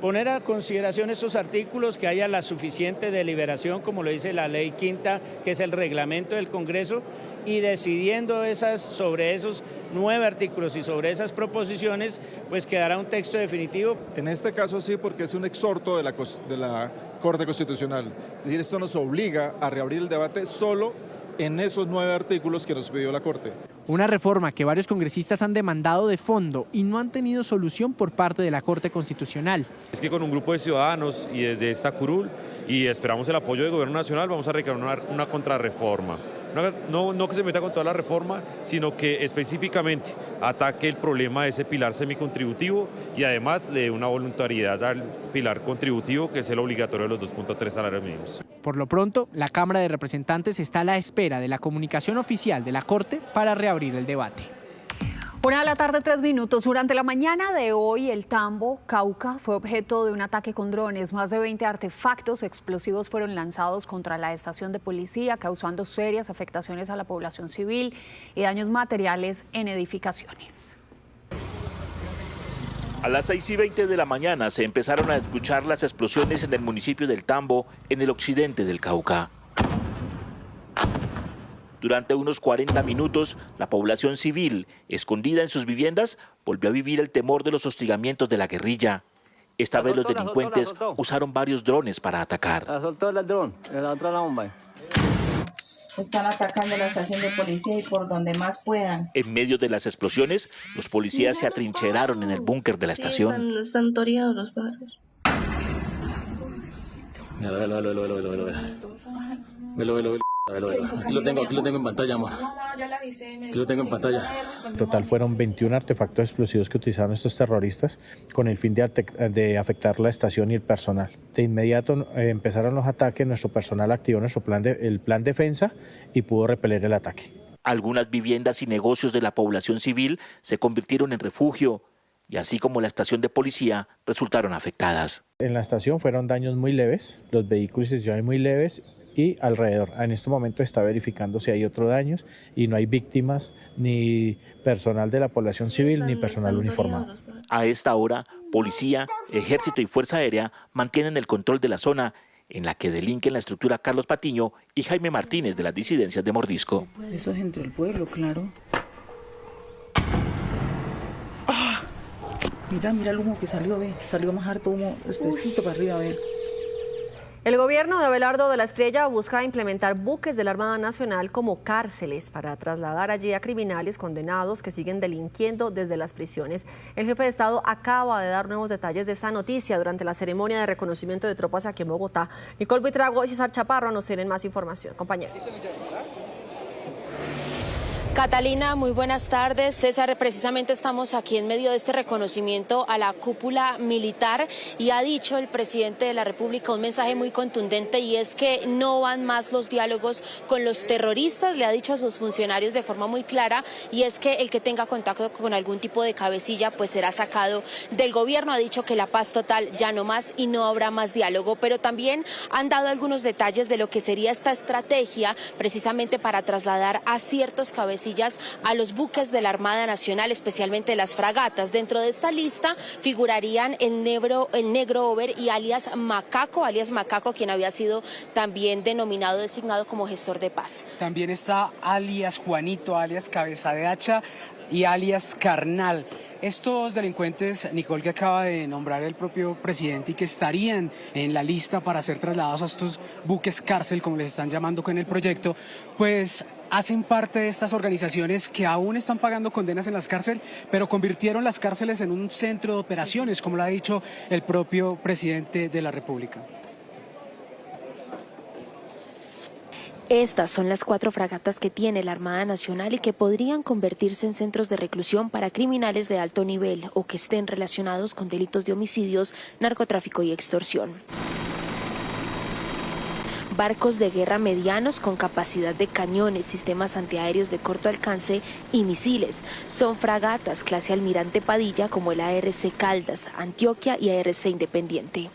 poner a consideración estos artículos, que haya la suficiente deliberación, como lo dice la ley quinta, que es el reglamento del Congreso, y decidiendo sobre esos 9 artículos y sobre esas proposiciones, pues quedará un texto definitivo. En este caso sí, porque es un exhorto de la Corte Constitucional. Es decir, esto nos obliga a reabrir el debate solo en esos 9 artículos que nos pidió la Corte. Una reforma que varios congresistas han demandado de fondo y no han tenido solución por parte de la Corte Constitucional. Es que con un grupo de ciudadanos y desde esta curul, y esperamos el apoyo del Gobierno Nacional, vamos a reclamar una contrarreforma. No que se meta con toda la reforma, sino que específicamente ataque el problema de ese pilar semicontributivo y además le dé una voluntariedad al pilar contributivo, que es el obligatorio de los 2.3 salarios mínimos. Por lo pronto, la Cámara de Representantes está a la espera de la comunicación oficial de la Corte para reabrir el debate. 1:03 p.m. Durante la mañana de hoy, el Tambo, Cauca, fue objeto de un ataque con drones. Más de 20 artefactos explosivos fueron lanzados contra la estación de policía, causando serias afectaciones a la población civil y daños materiales en edificaciones. A las 6:20 de la mañana se empezaron a escuchar las explosiones en el municipio del Tambo, en el occidente del Cauca. Durante unos 40 minutos, la población civil, escondida en sus viviendas, volvió a vivir el temor de los hostigamientos de la guerrilla. Esta vez los delincuentes usaron varios drones para atacar. Están atacando la estación de policía y por donde más puedan. En medio de las explosiones, los policías se atrincheraron en el búnker de la estación. Están toreados los barrios. Aquí lo tengo en pantalla, amor. Aquí lo tengo en pantalla. En total fueron 21 artefactos explosivos que utilizaron estos terroristas con el fin de afectar la estación y el personal. De inmediato empezaron los ataques, nuestro personal activó el plan defensa y pudo repeler el ataque. Algunas viviendas y negocios de la población civil se convirtieron en refugio y así como la estación de policía resultaron afectadas. En la estación fueron daños muy leves, los vehículos estuvieron muy leves y alrededor. En este momento está verificando si hay otros daños y no hay víctimas ni personal de la población civil ni personal uniformado. A esta hora, policía, ejército y fuerza aérea mantienen el control de la zona en la que delinquen la estructura Carlos Patiño y Jaime Martínez de las disidencias de Mordisco. Eso es entre el pueblo, claro. ¡Ah! Mira el humo que salió, ve. Salió más harto humo, espesito para arriba, ve. El gobierno de Abelardo de la Espriella busca implementar buques de la Armada Nacional como cárceles para trasladar allí a criminales condenados que siguen delinquiendo desde las prisiones. El jefe de Estado acaba de dar nuevos detalles de esta noticia durante la ceremonia de reconocimiento de tropas aquí en Bogotá. Nicole Buitrago y César Chaparro nos tienen más información. Compañeros. Catalina, muy buenas tardes. César, precisamente estamos aquí en medio de este reconocimiento a la cúpula militar y ha dicho el presidente de la República un mensaje muy contundente y es que no van más los diálogos con los terroristas. Le ha dicho a sus funcionarios de forma muy clara y es que el que tenga contacto con algún tipo de cabecilla pues será sacado del gobierno. Ha dicho que la paz total ya no más y no habrá más diálogo, pero también han dado algunos detalles de lo que sería esta estrategia precisamente para trasladar a ciertos cabecillas a los buques de la Armada Nacional, especialmente las fragatas. Dentro de esta lista figurarían el negro Over y alias Macaco, quien había sido también designado como gestor de paz. También está alias Juanito, alias Cabeza de Hacha y alias Carnal. Estos delincuentes, Nicole, que acaba de nombrar el propio presidente y que estarían en la lista para ser trasladados a estos buques cárcel, como les están llamando con el proyecto, pues hacen parte de estas organizaciones que aún están pagando condenas en las cárceles, pero convirtieron las cárceles en un centro de operaciones, como lo ha dicho el propio presidente de la República. Estas son las 4 fragatas que tiene la Armada Nacional y que podrían convertirse en centros de reclusión para criminales de alto nivel o que estén relacionados con delitos de homicidios, narcotráfico y extorsión. Barcos de guerra medianos con capacidad de cañones, sistemas antiaéreos de corto alcance y misiles. Son fragatas clase Almirante Padilla como el ARC Caldas, Antioquia y ARC Independiente.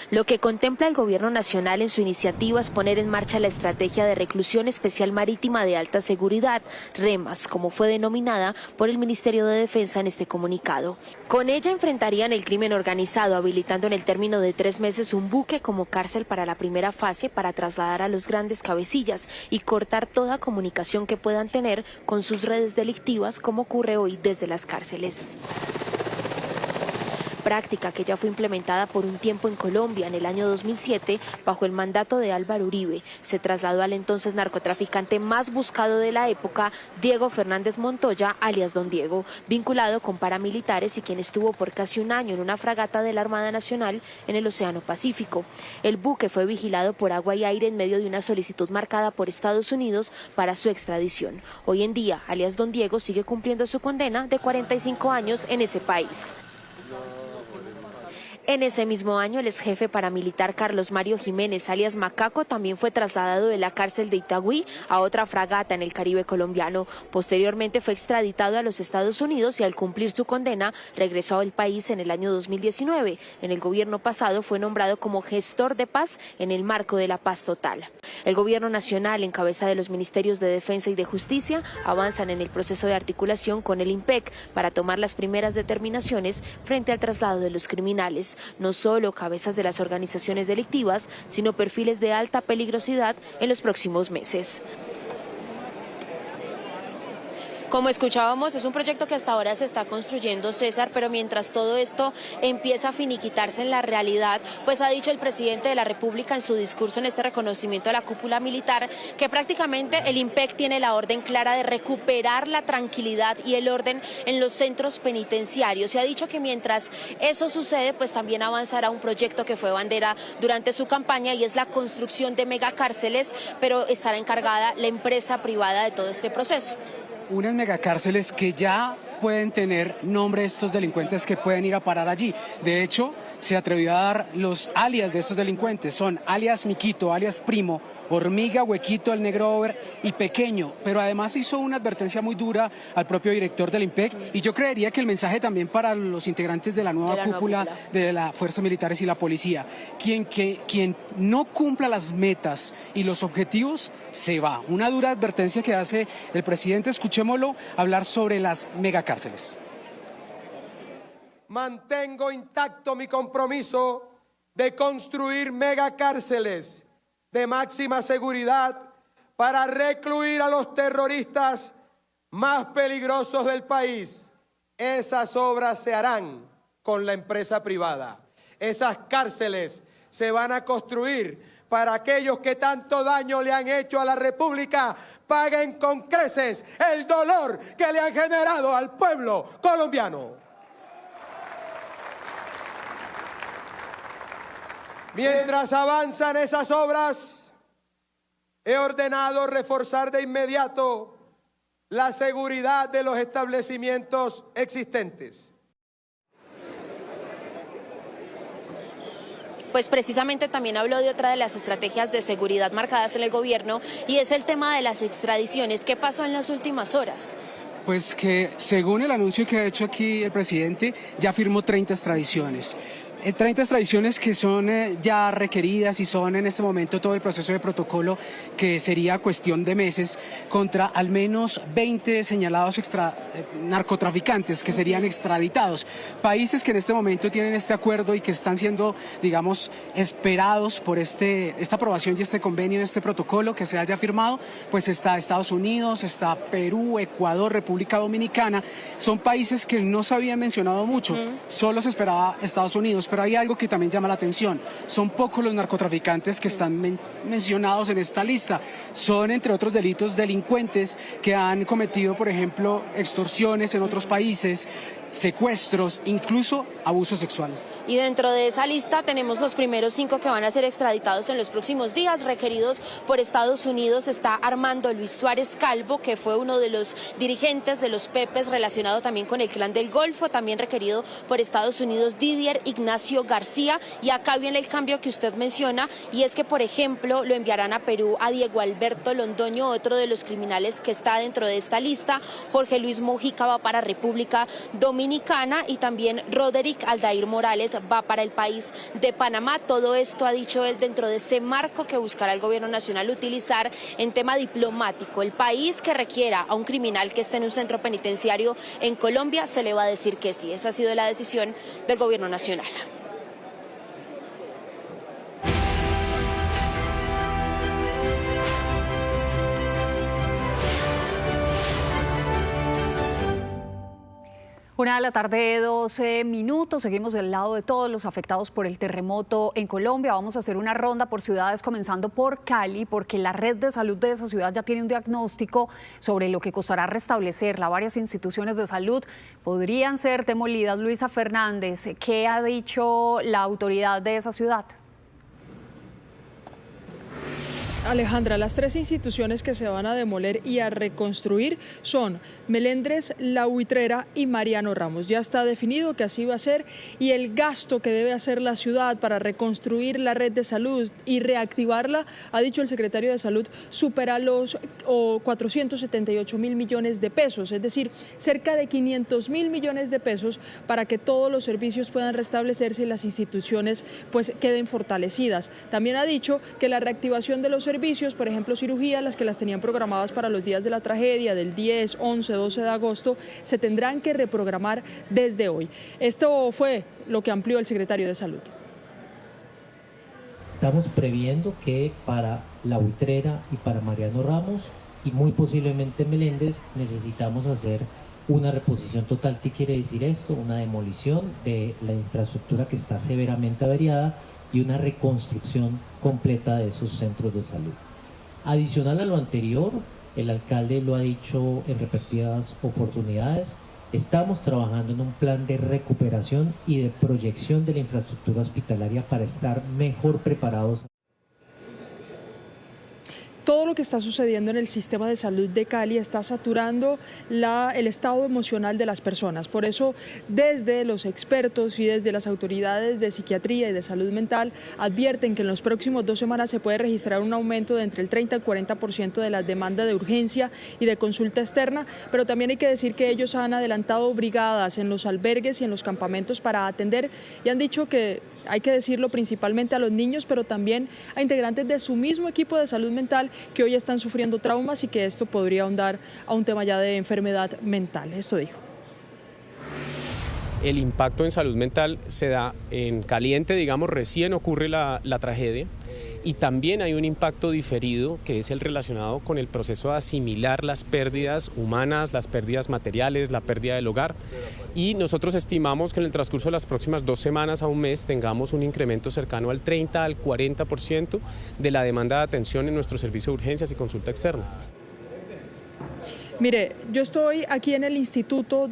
Lo que contempla el Gobierno Nacional en su iniciativa es poner en marcha la estrategia de reclusión especial marítima de alta seguridad, REMAS, como fue denominada por el Ministerio de Defensa en este comunicado. Con ella enfrentarían el crimen organizado, habilitando en el término de 3 meses un buque como cárcel para la primera fase para trasladar a los grandes cabecillas y cortar toda comunicación que puedan tener con sus redes delictivas, como ocurre hoy desde las cárceles. Práctica que ya fue implementada por un tiempo en Colombia en el año 2007 bajo el mandato de Álvaro Uribe. Se trasladó al entonces narcotraficante más buscado de la época, Diego Fernández Montoya, alias Don Diego, vinculado con paramilitares y quien estuvo por casi un año en una fragata de la Armada Nacional en el Océano Pacífico. El buque fue vigilado por agua y aire en medio de una solicitud marcada por Estados Unidos para su extradición. Hoy en día, alias Don Diego sigue cumpliendo su condena de 45 años en ese país. En ese mismo año, el exjefe paramilitar Carlos Mario Jiménez, alias Macaco, también fue trasladado de la cárcel de Itagüí a otra fragata en el Caribe colombiano. Posteriormente fue extraditado a los Estados Unidos y al cumplir su condena regresó al país en el año 2019. En el gobierno pasado fue nombrado como gestor de paz en el marco de la paz total. El Gobierno Nacional, en cabeza de los Ministerios de Defensa y de Justicia, avanzan en el proceso de articulación con el IMPEC para tomar las primeras determinaciones frente al traslado de los criminales. No solo cabezas de las organizaciones delictivas, sino perfiles de alta peligrosidad en los próximos meses. Como escuchábamos, es un proyecto que hasta ahora se está construyendo, César, pero mientras todo esto empieza a finiquitarse en la realidad, pues ha dicho el presidente de la República en su discurso en este reconocimiento a la cúpula militar que prácticamente el IMPEC tiene la orden clara de recuperar la tranquilidad y el orden en los centros penitenciarios. Se ha dicho que mientras eso sucede, pues también avanzará un proyecto que fue bandera durante su campaña y es la construcción de megacárceles, pero estará encargada la empresa privada de todo este proceso. Unas megacárceles que ya pueden tener nombre de estos delincuentes que pueden ir a parar allí. De hecho, se atrevió a dar los alias de estos delincuentes. Son alias Miquito, alias Primo, Hormiga, Huequito, el Negro Over y Pequeño. Pero además hizo una advertencia muy dura al propio director del IMPEC y yo creería que el mensaje también para los integrantes de la nueva cúpula de las fuerzas militares y la policía. Quien no cumpla las metas y los objetivos se va. Una dura advertencia que hace el presidente. Escuchémoslo hablar sobre las megacárceles. Mantengo intacto mi compromiso de construir megacárceles de máxima seguridad para recluir a los terroristas más peligrosos del país. Esas obras se harán con la empresa privada. Esas cárceles se van a construir para aquellos que tanto daño le han hecho a la República, paguen con creces el dolor que le han generado al pueblo colombiano. Mientras avanzan esas obras, he ordenado reforzar de inmediato la seguridad de los establecimientos existentes. Pues precisamente también habló de otra de las estrategias de seguridad marcadas en el gobierno y es el tema de las extradiciones. ¿Qué pasó en las últimas horas? Pues que según el anuncio que ha hecho aquí el presidente, ya firmó 30 extradiciones. 30 extradiciones que son ya requeridas y son en este momento todo el proceso de protocolo que sería cuestión de meses contra al menos 20 señalados narcotraficantes que serían extraditados. Países que en este momento tienen este acuerdo y que están siendo, digamos, esperados por esta aprobación y este convenio, este protocolo que se haya firmado, pues está Estados Unidos, está Perú, Ecuador, República Dominicana. Son países que no se habían mencionado mucho, solo se esperaba Estados Unidos. delitos, pero hay algo que también llama la atención. Son pocos los narcotraficantes que están mencionados en esta lista. Son, entre otros delitos, delincuentes que han cometido, por ejemplo, extorsiones en otros países, secuestros, incluso abuso sexual. Y dentro de esa lista tenemos los primeros 5 que van a ser extraditados en los próximos días, requeridos por Estados Unidos. Está Armando Luis Suárez Calvo, que fue uno de los dirigentes de los Pepes, relacionado también con el Clan del Golfo, también requerido por Estados Unidos Didier Ignacio García. Y acá viene el cambio que usted menciona, y es que, por ejemplo, lo enviarán a Perú a Diego Alberto Londoño, otro de los criminales que está dentro de esta lista. Jorge Luis Mojica va para República Dominicana y también Roderick Aldair Morales va para el país de Panamá. Todo esto ha dicho él dentro de ese marco que buscará el gobierno nacional utilizar en tema diplomático. El país que requiera a un criminal que esté en un centro penitenciario en Colombia se le va a decir que sí. Esa ha sido la decisión del gobierno nacional. Una de la tarde, 12 minutos. Seguimos del lado de todos los afectados por el terremoto en Colombia. Vamos a hacer una ronda por ciudades, comenzando por Cali, porque la red de salud de esa ciudad ya tiene un diagnóstico sobre lo que costará restablecerla. Varias instituciones de salud podrían ser demolidas. Luisa Fernández, ¿qué ha dicho la autoridad de esa ciudad? Alejandra, las 3 instituciones que se van a demoler y a reconstruir son Melendres, La Buitrera y Mariano Ramos. Ya está definido que así va a ser, y el gasto que debe hacer la ciudad para reconstruir la red de salud y reactivarla, ha dicho el secretario de Salud, supera los 478.000 millones de pesos, es decir, cerca de 500.000 millones de pesos para que todos los servicios puedan restablecerse y las instituciones pues queden fortalecidas. También ha dicho que la reactivación de los servicios, por ejemplo cirugías, las que las tenían programadas para los días de la tragedia del 10, 11, 12 de agosto, se tendrán que reprogramar desde hoy. Esto fue lo que amplió el secretario de Salud. Estamos previendo que para La Buitrera y para Mariano Ramos y muy posiblemente Meléndez necesitamos hacer una reposición total. ¿Qué quiere decir esto? Una demolición de la infraestructura que está severamente averiada y una reconstrucción completa de esos centros de salud. Adicional a lo anterior, el alcalde lo ha dicho en repetidas oportunidades, estamos trabajando en un plan de recuperación y de proyección de la infraestructura hospitalaria para estar mejor preparados. Todo lo que está sucediendo en el sistema de salud de Cali está saturando el estado emocional de las personas. Por eso, desde los expertos y desde las autoridades de psiquiatría y de salud mental advierten que en los próximos 2 semanas se puede registrar un aumento de entre el 30 al 40% de la demanda de urgencia y de consulta externa, pero también hay que decir que ellos han adelantado brigadas en los albergues y en los campamentos para atender, y han dicho que hay que decirlo principalmente a los niños, pero también a integrantes de su mismo equipo de salud mental que hoy están sufriendo traumas y que esto podría ahondar a un tema ya de enfermedad mental. Esto dijo. El impacto en salud mental se da en caliente, digamos, recién ocurre la tragedia, y también hay un impacto diferido que es el relacionado con el proceso de asimilar las pérdidas humanas, las pérdidas materiales, la pérdida del hogar, y nosotros estimamos que en el transcurso de las próximas 2 semanas a un mes tengamos un incremento cercano al 30 al 40% de la demanda de atención en nuestro servicio de urgencias y consulta externa. Mire, yo estoy aquí en el Instituto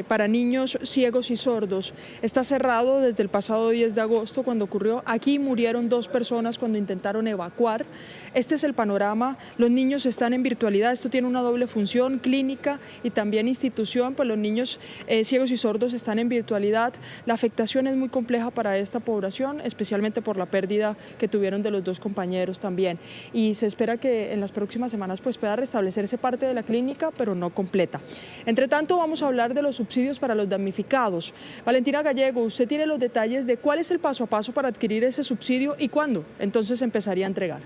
para Niños Ciegos y Sordos. Está cerrado desde el pasado 10 de agosto cuando ocurrió. Aquí murieron 2 personas cuando intentaron evacuar. Este es el panorama. Los niños están en virtualidad. Esto tiene una doble función, clínica y también institución. Pues los niños ciegos y sordos están en virtualidad. La afectación es muy compleja para esta población, especialmente por la pérdida que tuvieron de los 2 compañeros también. Y se espera que en las próximas semanas pues pueda restablecerse parte de la clínica, pero no completa. Entre tanto, vamos a hablar de los subsidios para los damnificados. Valentina Gallego, usted tiene los detalles de cuál es el paso a paso para adquirir ese subsidio y cuándo entonces empezaría a entregar.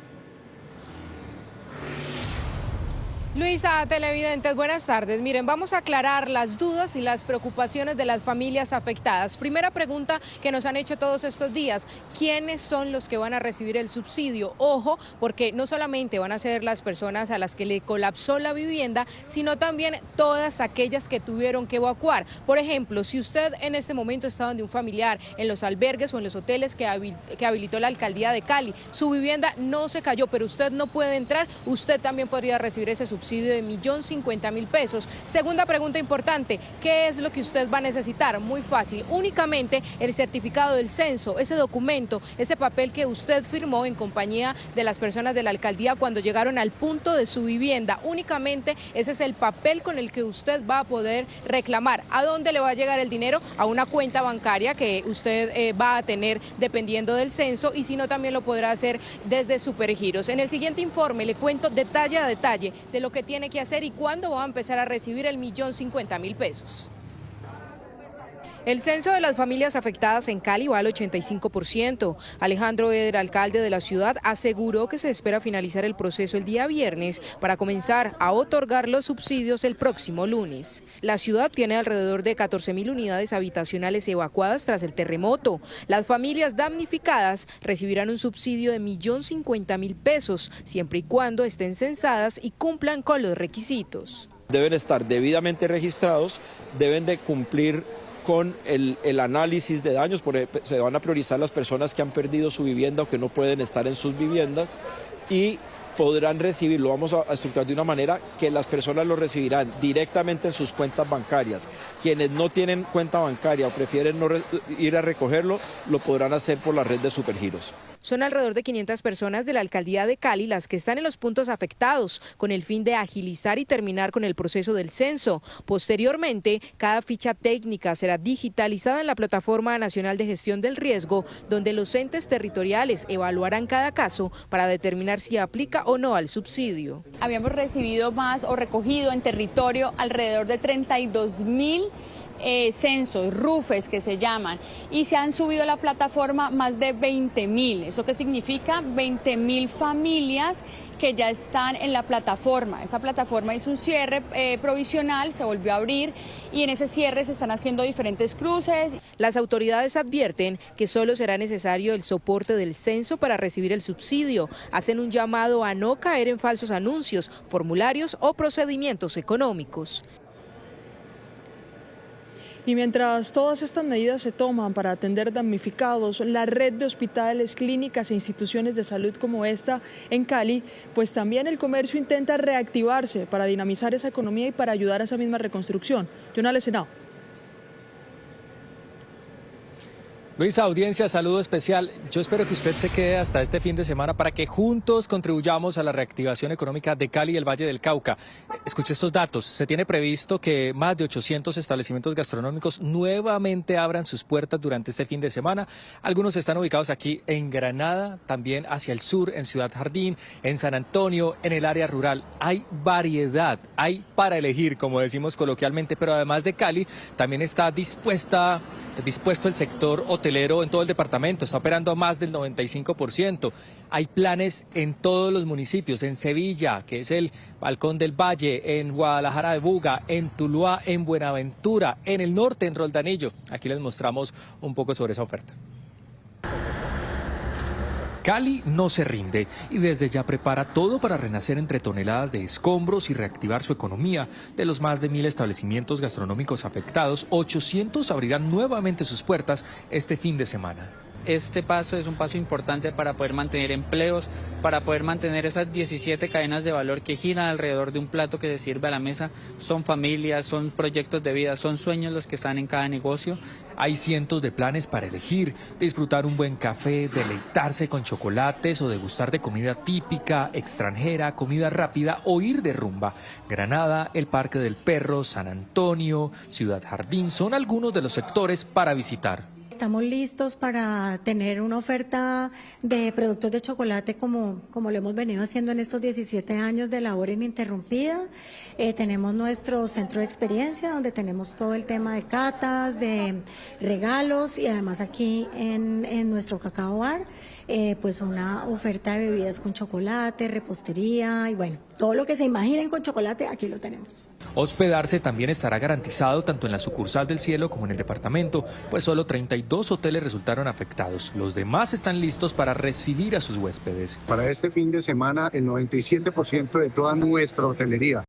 Luisa, televidentes, buenas tardes. Miren, vamos a aclarar las dudas y las preocupaciones de las familias afectadas. Primera pregunta que nos han hecho todos estos días, ¿quiénes son los que van a recibir el subsidio? Ojo, porque no solamente van a ser las personas a las que le colapsó la vivienda, sino también todas aquellas que tuvieron que evacuar. Por ejemplo, si usted en este momento está donde un familiar, en los albergues o en los hoteles que habilitó la alcaldía de Cali, su vivienda no se cayó, pero usted no puede entrar, usted también podría recibir ese subsidio de $1.050.000 pesos. Segunda pregunta importante, ¿qué es lo que usted va a necesitar? Muy fácil, únicamente el certificado del censo, ese documento, ese papel que usted firmó en compañía de las personas de la alcaldía cuando llegaron al punto de su vivienda. Únicamente ese es el papel con el que usted va a poder reclamar. ¿A dónde le va a llegar el dinero? A una cuenta bancaria que usted va a tener dependiendo del censo, y si no, también lo podrá hacer desde Supergiros. En el siguiente informe le cuento detalle a detalle de lo que tiene que hacer y cuándo va a empezar a recibir el $1.050.000 pesos. El censo de las familias afectadas en Cali va al 85%. Alejandro Eder, alcalde de la ciudad, aseguró que se espera finalizar el proceso el día viernes para comenzar a otorgar los subsidios el próximo lunes. La ciudad tiene alrededor de 14.000 unidades habitacionales evacuadas tras el terremoto. Las familias damnificadas recibirán un subsidio de $1.050.000 pesos, siempre y cuando estén censadas y cumplan con los requisitos. Deben estar debidamente registrados, deben de cumplir con el análisis de daños, porque se van a priorizar las personas que han perdido su vivienda o que no pueden estar en sus viviendas, y podrán recibir, lo vamos a estructurar de una manera que las personas lo recibirán directamente en sus cuentas bancarias. Quienes no tienen cuenta bancaria o prefieren no ir a recogerlo, lo podrán hacer por la red de Supergiros. Son alrededor de 500 personas de la alcaldía de Cali las que están en los puntos afectados, con el fin de agilizar y terminar con el proceso del censo. Posteriormente, cada ficha técnica será digitalizada en la Plataforma Nacional de Gestión del Riesgo, donde los entes territoriales evaluarán cada caso para determinar si aplica o no al subsidio. Habíamos recibido más o recogido en territorio alrededor de 32.000 censos, RUFES que se llaman, y se han subido a la plataforma más de 20.000. ¿Eso qué significa? 20.000 familias que ya están en la plataforma. Esa plataforma hizo un cierre provisional, se volvió a abrir, y en ese cierre se están haciendo diferentes cruces. Las autoridades advierten que solo será necesario el soporte del censo para recibir el subsidio. Hacen un llamado a no caer en falsos anuncios, formularios o procedimientos económicos. Y mientras todas estas medidas se toman para atender damnificados, la red de hospitales, clínicas e instituciones de salud como esta en Cali, pues también el comercio intenta reactivarse para dinamizar esa economía y para ayudar a esa misma reconstrucción. Jonales Senado. Luisa, audiencia, saludo especial. Yo espero que usted se quede hasta este fin de semana para que juntos contribuyamos a la reactivación económica de Cali y el Valle del Cauca. Escuche estos datos. Se tiene previsto que más de 800 establecimientos gastronómicos nuevamente abran sus puertas durante este fin de semana. Algunos están ubicados aquí en Granada, también hacia el sur, en Ciudad Jardín, en San Antonio, en el área rural. Hay variedad, hay para elegir, como decimos coloquialmente, pero además de Cali, también está dispuesto el sector hotelero en todo el departamento, está operando a más del 95%. Hay planes en todos los municipios, en Sevilla, que es el Balcón del Valle, en Guadalajara de Buga, en Tuluá, en Buenaventura, en el norte, en Roldanillo. Aquí les mostramos un poco sobre esa oferta. Cali no se rinde y desde ya prepara todo para renacer entre toneladas de escombros y reactivar su economía. De los más de 1.000 establecimientos gastronómicos afectados, 800 abrirán nuevamente sus puertas este fin de semana. Este paso es un paso importante para poder mantener empleos, para poder mantener esas 17 cadenas de valor que giran alrededor de un plato que se sirve a la mesa. Son familias, son proyectos de vida, son sueños los que están en cada negocio. Hay cientos de planes para elegir, disfrutar un buen café, deleitarse con chocolates o degustar de comida típica, extranjera, comida rápida o ir de rumba. Granada, el Parque del Perro, San Antonio, Ciudad Jardín son algunos de los sectores para visitar. Estamos listos para tener una oferta de productos de chocolate como lo hemos venido haciendo en estos 17 años de labor ininterrumpida. Tenemos nuestro centro de experiencia donde tenemos todo el tema de catas, de regalos y además aquí en nuestro Cacao Bar. pues una oferta de bebidas con chocolate, repostería y bueno, todo lo que se imaginen con chocolate aquí lo tenemos. Hospedarse también estará garantizado tanto en la sucursal del Cielo como en el departamento, pues solo 32 hoteles resultaron afectados. Los demás están listos para recibir a sus huéspedes. Para este fin de semana, el 97% de toda nuestra hotelería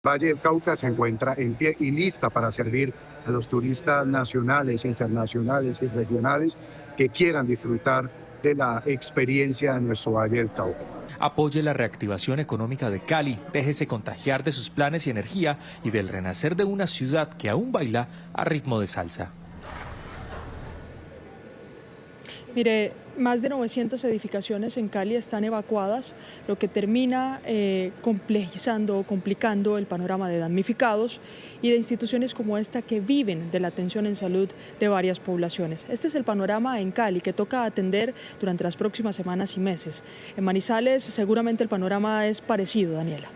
Valle del Cauca se encuentra en pie y lista para servir a los turistas nacionales, internacionales y regionales que quieran disfrutar de la experiencia de nuestro Valle del Cauca. Apoye la reactivación económica de Cali, déjese contagiar de sus planes y energía y del renacer de una ciudad que aún baila a ritmo de salsa. Mire, más de 900 edificaciones en Cali están evacuadas, lo que termina complejizando o complicando el panorama de damnificados y de instituciones como esta que viven de la atención en salud de varias poblaciones. Este es el panorama en Cali que toca atender durante las próximas semanas y meses. En Manizales seguramente el panorama es parecido, Daniela.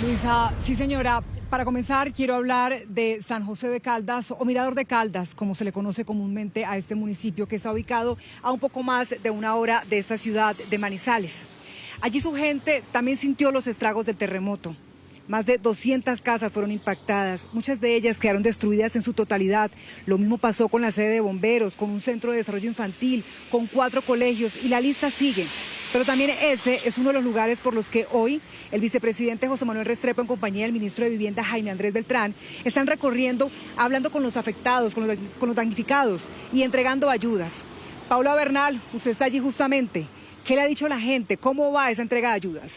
Luisa, sí señora. Para comenzar, quiero hablar de San José de Caldas, o Mirador de Caldas, como se le conoce comúnmente a este municipio, que está ubicado a un poco más de 1 hora de esta ciudad de Manizales. Allí su gente también sintió los estragos del terremoto. Más de 200 casas fueron impactadas, muchas de ellas quedaron destruidas en su totalidad. Lo mismo pasó con la sede de bomberos, con un centro de desarrollo infantil, con 4 colegios y la lista sigue. Pero también ese es uno de los lugares por los que hoy el vicepresidente José Manuel Restrepo, en compañía del ministro de Vivienda Jaime Andrés Beltrán, están recorriendo, hablando con los afectados, con los damnificados y entregando ayudas. Paula Bernal, usted está allí justamente. ¿Qué le ha dicho la gente? ¿Cómo va esa entrega de ayudas?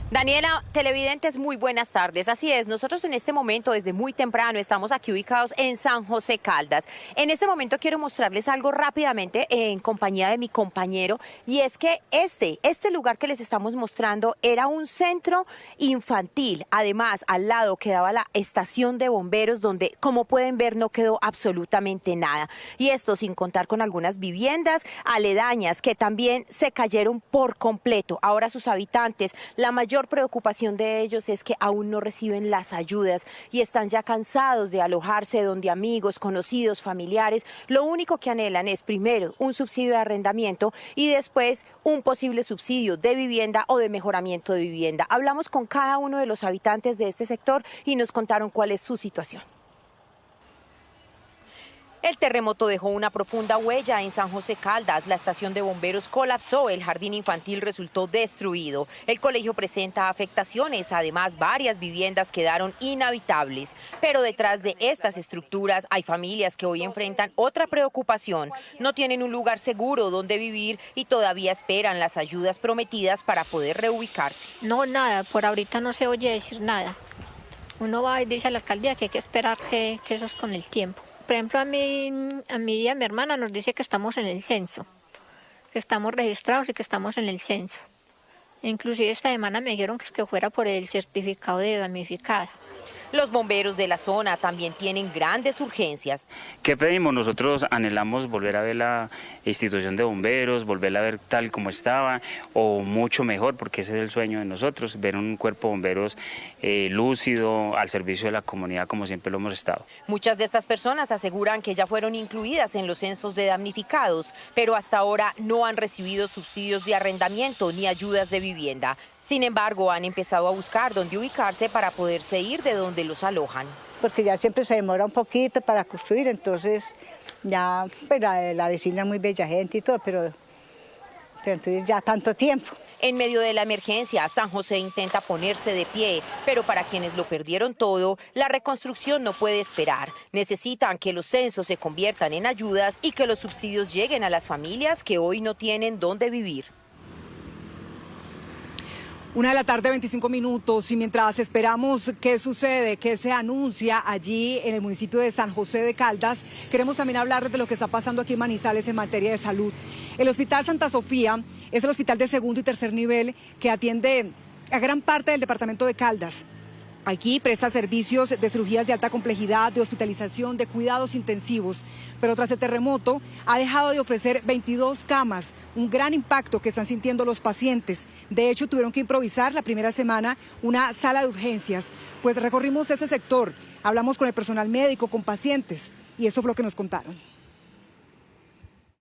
Daniela, televidentes, muy buenas tardes. Así es, nosotros en este momento, desde muy temprano, estamos aquí ubicados en San José Caldas. En este momento quiero mostrarles algo rápidamente en compañía de mi compañero, y es que este lugar que les estamos mostrando era un centro infantil. Además, al lado quedaba la estación de bomberos, donde, como pueden ver, no quedó absolutamente nada. Y esto sin contar con algunas viviendas aledañas que también se cayeron por completo. Ahora sus habitantes, la mayor preocupación de ellos es que aún no reciben las ayudas y están ya cansados de alojarse donde amigos, conocidos, familiares, lo único que anhelan es primero un subsidio de arrendamiento y después un posible subsidio de vivienda o de mejoramiento de vivienda. Hablamos con cada uno de los habitantes de este sector y nos contaron cuál es su situación. El terremoto dejó una profunda huella en San José Caldas. La estación de bomberos colapsó, el jardín infantil resultó destruido. El colegio presenta afectaciones, además varias viviendas quedaron inhabitables. Pero detrás de estas estructuras hay familias que hoy enfrentan otra preocupación. No tienen un lugar seguro donde vivir y todavía esperan las ayudas prometidas para poder reubicarse. No, nada, por ahorita no se oye decir nada. Uno va y dice a la alcaldía que hay que esperar que eso es con el tiempo. Por ejemplo, a mí y a mi hermana nos dice que estamos en el censo, que estamos registrados y que estamos en el censo. Inclusive esta semana me dijeron que fuera por el certificado de damnificada. Los bomberos de la zona también tienen grandes urgencias. ¿Qué pedimos? Nosotros anhelamos volver a ver la institución de bomberos, volverla a ver tal como estaba o mucho mejor, porque ese es el sueño de nosotros, ver un cuerpo de bomberos lúcido, al servicio de la comunidad como siempre lo hemos estado. Muchas de estas personas aseguran que ya fueron incluidas en los censos de damnificados, pero hasta ahora no han recibido subsidios de arrendamiento ni ayudas de vivienda. Sin embargo, han empezado a buscar dónde ubicarse para poderse ir de donde los alojan. Porque ya siempre se demora un poquito para construir, entonces ya pues la vecina es muy bella gente y todo, pero entonces ya tanto tiempo. En medio de la emergencia, San José intenta ponerse de pie, pero para quienes lo perdieron todo, la reconstrucción no puede esperar. Necesitan que los censos se conviertan en ayudas y que los subsidios lleguen a las familias que hoy no tienen dónde vivir. 1 de la tarde, 25 minutos, y mientras esperamos qué sucede, qué se anuncia allí en el municipio de San José de Caldas, queremos también hablar de lo que está pasando aquí en Manizales en materia de salud. El Hospital Santa Sofía es el hospital de segundo y tercer nivel que atiende a gran parte del departamento de Caldas. Aquí presta servicios de cirugías de alta complejidad, de hospitalización, de cuidados intensivos. Pero tras el terremoto ha dejado de ofrecer 22 camas, un gran impacto que están sintiendo los pacientes. De hecho, tuvieron que improvisar la primera semana una sala de urgencias. Pues recorrimos este sector. Hablamos con el personal médico, con pacientes, y eso fue lo que nos contaron.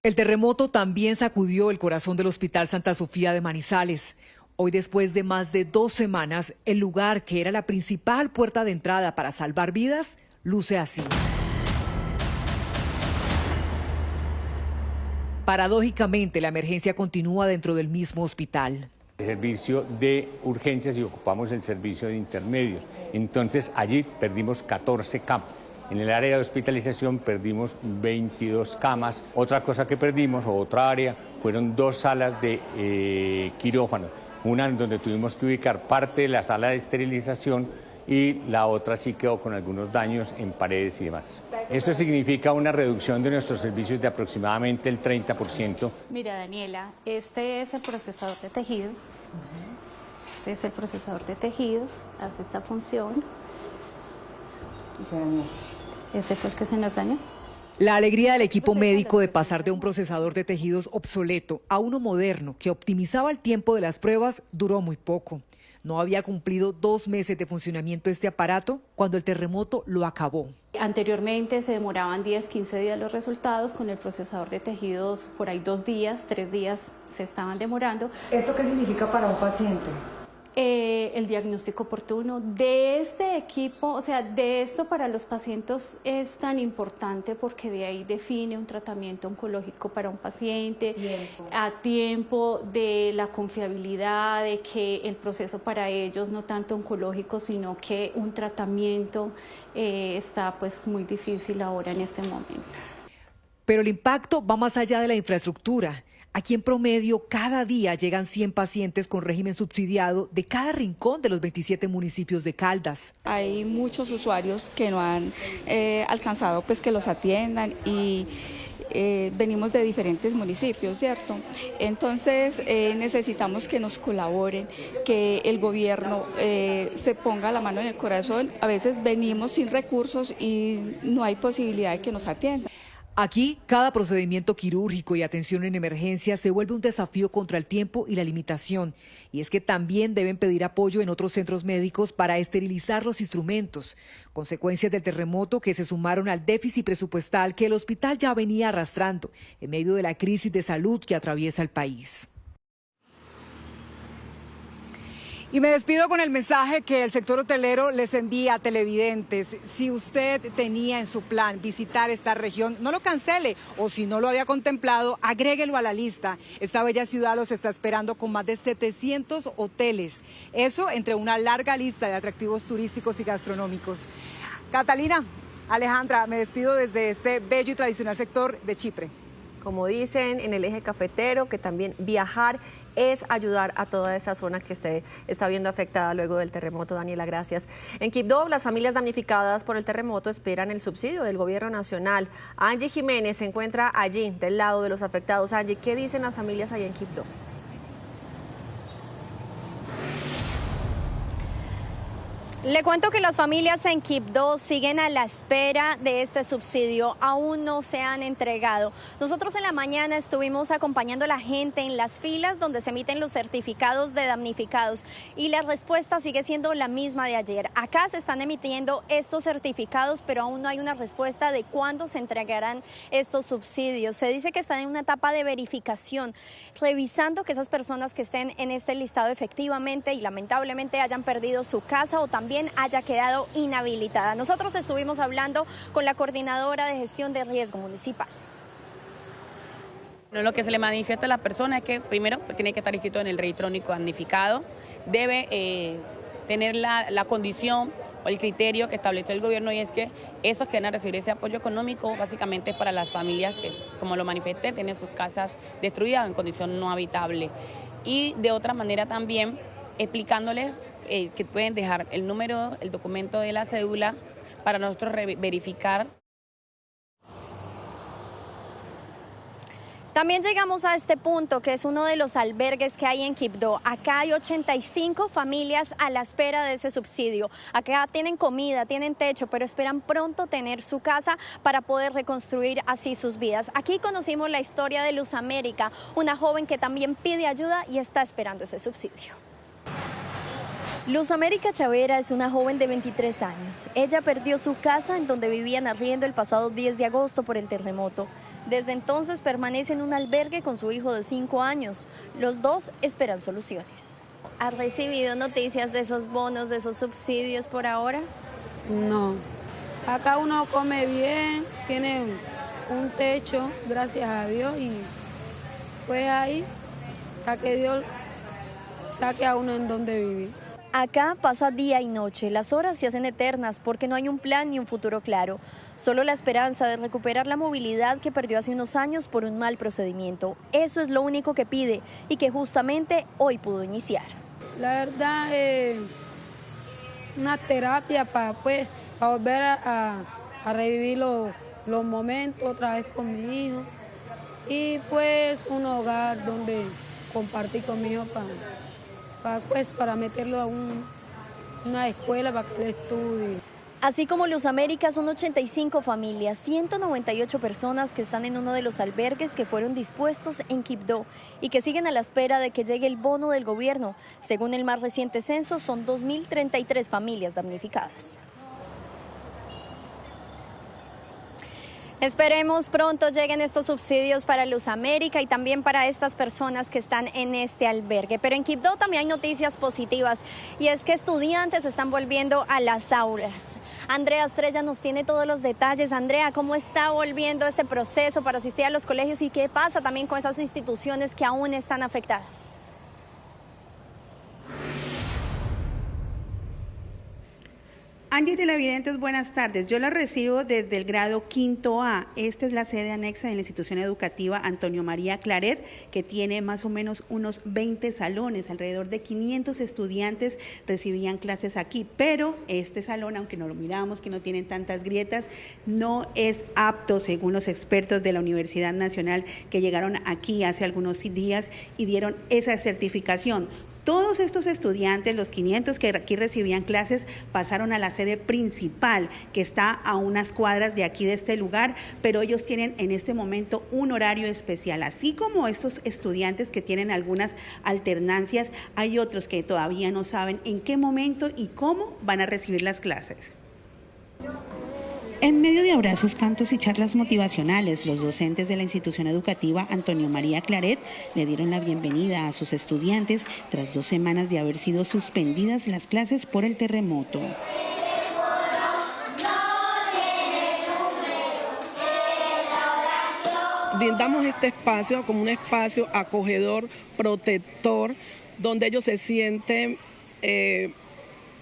El terremoto también sacudió el corazón del Hospital Santa Sofía de Manizales. Hoy, después de más de 2 semanas, el lugar que era la principal puerta de entrada para salvar vidas, luce así. Paradójicamente, la emergencia continúa dentro del mismo hospital. El servicio de urgencias y ocupamos el servicio de intermedios. Entonces, allí perdimos 14 camas. En el área de hospitalización perdimos 22 camas. Otra cosa que perdimos, o otra área, fueron 2 salas de quirófano. Una en donde tuvimos que ubicar parte de la sala de esterilización y la otra sí quedó con algunos daños en paredes y demás. Esto significa una reducción de nuestros servicios de aproximadamente el 30%. Mira, Daniela, este es el procesador de tejidos. Este es el procesador de tejidos, hace esta función. Y se dañó. Ese fue el que se nos dañó. La alegría del equipo médico de pasar de un procesador de tejidos obsoleto a uno moderno que optimizaba el tiempo de las pruebas duró muy poco. No había cumplido 2 meses de funcionamiento este aparato cuando el terremoto lo acabó. Anteriormente se demoraban 10, 15 días los resultados, con el procesador de tejidos por ahí 2 días, 3 días se estaban demorando. ¿Esto qué significa para un paciente? El diagnóstico oportuno de este equipo, o sea, de esto para los pacientes es tan importante porque de ahí define un tratamiento oncológico para un paciente a tiempo, de la confiabilidad, de que el proceso para ellos no tanto oncológico, sino que un tratamiento está pues muy difícil ahora en este momento. Pero el impacto va más allá de la infraestructura. Aquí en promedio, cada día llegan 100 pacientes con régimen subsidiado de cada rincón de los 27 municipios de Caldas. Hay muchos usuarios que no han alcanzado pues que los atiendan y venimos de diferentes municipios, ¿cierto? Entonces necesitamos que nos colaboren, que el gobierno se ponga la mano en el corazón. A veces venimos sin recursos y no hay posibilidad de que nos atiendan. Aquí, cada procedimiento quirúrgico y atención en emergencia se vuelve un desafío contra el tiempo y la limitación. Y es que también deben pedir apoyo en otros centros médicos para esterilizar los instrumentos. Consecuencias del terremoto que se sumaron al déficit presupuestal que el hospital ya venía arrastrando en medio de la crisis de salud que atraviesa el país. Y me despido con el mensaje que el sector hotelero les envía a televidentes. Si usted tenía en su plan visitar esta región, no lo cancele, o si no lo había contemplado, agréguelo a la lista. Esta bella ciudad los está esperando con más de 700 hoteles. Eso entre una larga lista de atractivos turísticos y gastronómicos. Catalina, Alejandra, me despido desde este bello y tradicional sector de Chipre. Como dicen en el eje cafetero, que también viajar es ayudar a toda esa zona que usted está viendo afectada luego del terremoto. Daniela, gracias. En Quibdó, las familias damnificadas por el terremoto esperan el subsidio del gobierno nacional. Angie Jiménez se encuentra allí, del lado de los afectados. Angie, ¿qué dicen las familias allá en Quibdó? Le cuento que las familias en Quibdó siguen a la espera de este subsidio, aún no se han entregado. Nosotros en la mañana estuvimos acompañando a la gente en las filas donde se emiten los certificados de damnificados y la respuesta sigue siendo la misma de ayer. Acá se están emitiendo estos certificados, pero aún no hay una respuesta de cuándo se entregarán estos subsidios. Se dice que están en una etapa de verificación, revisando que esas personas que estén en este listado efectivamente y lamentablemente hayan perdido su casa o también haya quedado inhabilitada. Nosotros estuvimos hablando con la coordinadora de gestión de riesgo municipal. Lo que se le manifiesta a la persona es que primero tiene que estar inscrito en el registro único damnificado, debe tener la condición o el criterio que estableció el gobierno, y es que esos que van a recibir ese apoyo económico básicamente es para las familias que, como lo manifesté, tienen sus casas destruidas o en condición no habitable. Y de otra manera también explicándoles que pueden dejar el número, el documento de la cédula para nosotros verificar. También llegamos a este punto, que es uno de los albergues que hay en Quibdó. Acá hay 85 familias a la espera de ese subsidio. Acá tienen comida, tienen techo, pero esperan pronto tener su casa para poder reconstruir así sus vidas. Aquí conocimos la historia de Luz América, una joven que también pide ayuda y está esperando ese subsidio. Luz América Chavera es una joven de 23 años. Ella perdió su casa en donde vivían arriendo el pasado 10 de agosto por el terremoto. Desde entonces permanece en un albergue con su hijo de 5 años. Los dos esperan soluciones. ¿Ha recibido noticias de esos bonos, de esos subsidios por ahora? No. Acá uno come bien, tiene un techo, gracias a Dios, y pues ahí, a que Dios saque a uno en donde vivir. Acá pasa día y noche, las horas se hacen eternas porque no hay un plan ni un futuro claro. Solo la esperanza de recuperar la movilidad que perdió hace unos años por un mal procedimiento. Eso es lo único que pide y que justamente hoy pudo iniciar. La verdad es una terapia para volver a revivir los momentos otra vez con mi hijo y pues un hogar donde compartir con mi hijo para meterlo a una escuela para que él estudie. Así como Luz América, son 85 familias, 198 personas que están en uno de los albergues que fueron dispuestos en Quibdó y que siguen a la espera de que llegue el bono del gobierno. Según el más reciente censo, son 2.033 familias damnificadas. Esperemos pronto lleguen estos subsidios para Luz América y también para estas personas que están en este albergue. Pero en Quibdó también hay noticias positivas y es que estudiantes están volviendo a las aulas. Andrea Estrella nos tiene todos los detalles. Andrea, ¿cómo está volviendo este proceso para asistir a los colegios y qué pasa también con esas instituciones que aún están afectadas? Angie Televidentes, buenas tardes. Yo la recibo desde el grado quinto A. Esta es la sede anexa de la institución educativa Antonio María Claret, que tiene más o menos unos 20 salones. Alrededor de 500 estudiantes recibían clases aquí, pero este salón, aunque no lo miramos, que no tiene tantas grietas, no es apto, según los expertos de la Universidad Nacional que llegaron aquí hace algunos días y dieron esa certificación. Todos estos estudiantes, los 500 que aquí recibían clases, pasaron a la sede principal, que está a unas cuadras de aquí de este lugar, pero ellos tienen en este momento un horario especial. Así como estos estudiantes que tienen algunas alternancias, hay otros que todavía no saben en qué momento y cómo van a recibir las clases. En medio de abrazos, cantos y charlas motivacionales, los docentes de la institución educativa Antonio María Claret le dieron la bienvenida a sus estudiantes tras 2 semanas de haber sido suspendidas las clases por el terremoto. Brindamos este espacio como un espacio acogedor, protector, donde ellos se sienten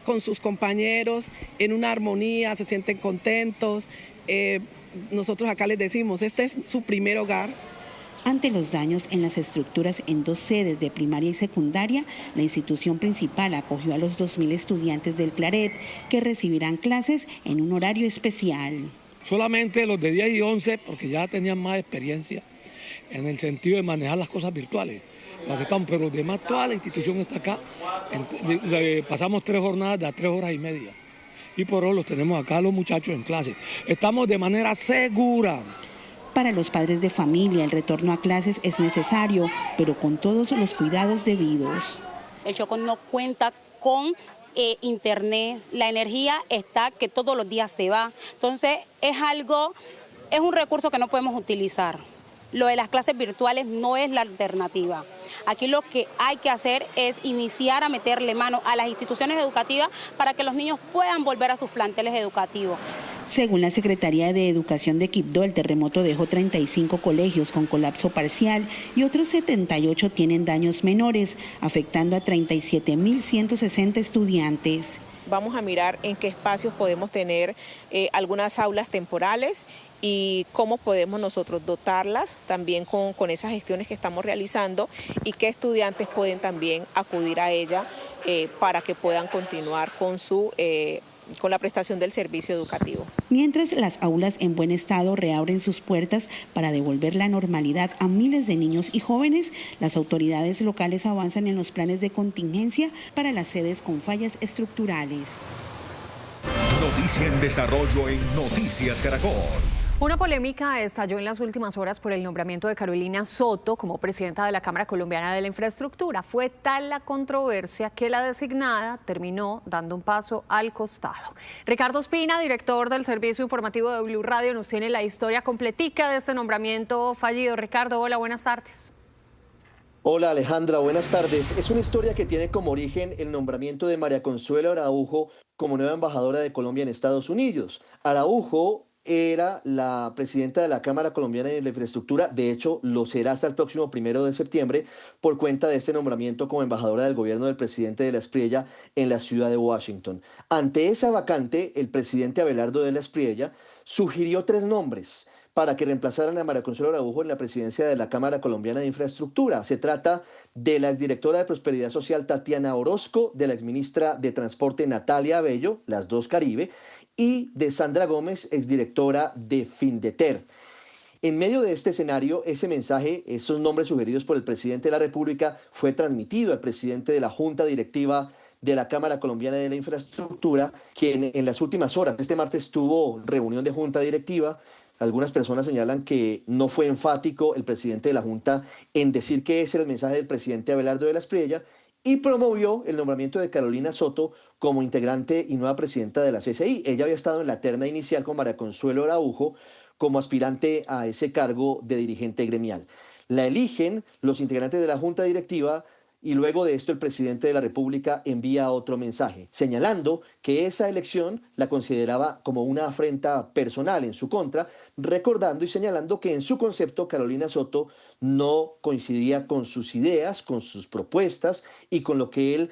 con sus compañeros en una armonía, se sienten contentos. Nosotros acá les decimos, este es su primer hogar. Ante los daños en las estructuras en 2 sedes de primaria y secundaria, la institución principal acogió a los 2.000 estudiantes del Claret que recibirán clases en un horario especial. Solamente los de 10 y 11, porque ya tenían más experiencia en el sentido de manejar las cosas virtuales. Pero los demás, toda la institución está acá. Pasamos 3 jornadas de 3 horas y media. Y por hoy los tenemos acá los muchachos en clase. Estamos de manera segura. Para los padres de familia, el retorno a clases es necesario, pero con todos los cuidados debidos. El Chocó no cuenta con internet, la energía está que todos los días se va. Entonces es un recurso que no podemos utilizar. Lo de las clases virtuales no es la alternativa. Aquí lo que hay que hacer es iniciar a meterle mano a las instituciones educativas para que los niños puedan volver a sus planteles educativos. Según la Secretaría de Educación de Quibdó, el terremoto dejó 35 colegios con colapso parcial y otros 78 tienen daños menores, afectando a 37.160 estudiantes. Vamos a mirar en qué espacios podemos tener algunas aulas temporales y cómo podemos nosotros dotarlas también con esas gestiones que estamos realizando y qué estudiantes pueden también acudir a ella para que puedan continuar con la prestación del servicio educativo. Mientras las aulas en buen estado reabren sus puertas para devolver la normalidad a miles de niños y jóvenes, las autoridades locales avanzan en los planes de contingencia para las sedes con fallas estructurales. Noticia en desarrollo en Noticias Caracol. Una polémica estalló en las últimas horas por el nombramiento de Carolina Soto como presidenta de la Cámara Colombiana de la Infraestructura. Fue tal la controversia que la designada terminó dando un paso al costado. Ricardo Ospina, director del servicio informativo de Blue Radio, nos tiene la historia completica de este nombramiento fallido. Ricardo, hola, buenas tardes. Hola Alejandra, buenas tardes. Es una historia que tiene como origen el nombramiento de María Consuelo Araujo como nueva embajadora de Colombia en Estados Unidos. Araujo era la presidenta de la Cámara Colombiana de la Infraestructura, de hecho lo será hasta el próximo 1 de septiembre por cuenta de este nombramiento como embajadora del gobierno del presidente de la Espriella en la ciudad de Washington. Ante esa vacante, el presidente Abelardo de la Espriella sugirió 3 nombres para que reemplazaran a María Consuelo Araujo en la presidencia de la Cámara Colombiana de Infraestructura. Se trata de la exdirectora de Prosperidad Social Tatiana Orozco, de la exministra de Transporte Natalia Abello, las dos Caribe, y de Sandra Gómez, exdirectora de Findeter. En medio de este escenario, ese mensaje, esos nombres sugeridos por el presidente de la República, fue transmitido al presidente de la Junta Directiva de la Cámara Colombiana de la Infraestructura, quien en las últimas horas, este martes, tuvo reunión de Junta Directiva. Algunas personas señalan que no fue enfático el presidente de la Junta en decir que ese era el mensaje del presidente Abelardo de la Espriella, y promovió el nombramiento de Carolina Soto como integrante y nueva presidenta de la CCI. Ella había estado en la terna inicial con María Consuelo Araujo como aspirante a ese cargo de dirigente gremial. La eligen los integrantes de la Junta Directiva y luego de esto el presidente de la República envía otro mensaje, señalando que esa elección la consideraba como una afrenta personal en su contra, recordando y señalando que en su concepto Carolina Soto no coincidía con sus ideas, con sus propuestas y con lo que él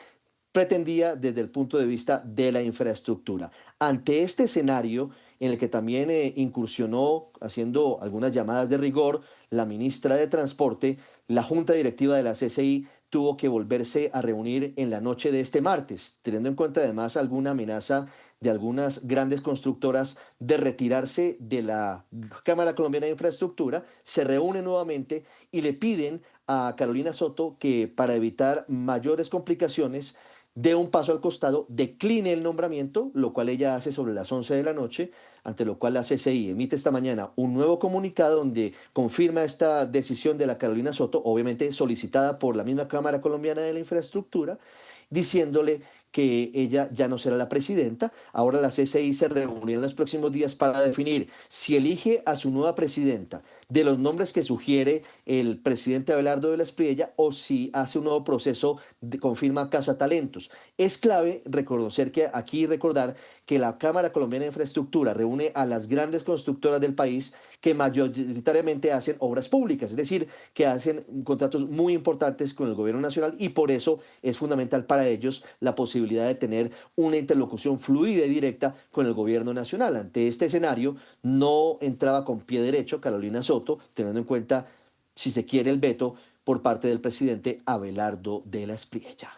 pretendía desde el punto de vista de la infraestructura. Ante este escenario, en el que también incursionó haciendo algunas llamadas de rigor la ministra de Transporte, la Junta Directiva de la CCI tuvo que volverse a reunir en la noche de este martes, teniendo en cuenta además alguna amenaza de algunas grandes constructoras de retirarse de la Cámara Colombiana de Infraestructura. Se reúnen nuevamente y le piden a Carolina Soto que, para evitar mayores complicaciones, dé un paso al costado, decline el nombramiento, lo cual ella hace sobre las 11 de la noche, ante lo cual la CCI emite esta mañana un nuevo comunicado donde confirma esta decisión de la Carolina Soto, obviamente solicitada por la misma Cámara Colombiana de la Infraestructura, diciéndole que ella ya no será la presidenta. Ahora la CCI se reunirá en los próximos días para definir si elige a su nueva presidenta de los nombres que sugiere el presidente Abelardo de la Espriella o si hace un nuevo proceso de confirma Cazatalentos. Es clave recordar que la Cámara Colombiana de Infraestructura reúne a las grandes constructoras del país que mayoritariamente hacen obras públicas, es decir, que hacen contratos muy importantes con el gobierno nacional, y por eso es fundamental para ellos la posibilidad de tener una interlocución fluida y directa con el gobierno nacional. Ante este escenario no entraba con pie derecho Carolina Soto, teniendo en cuenta, si se quiere, el veto por parte del presidente Abelardo de la Espriella.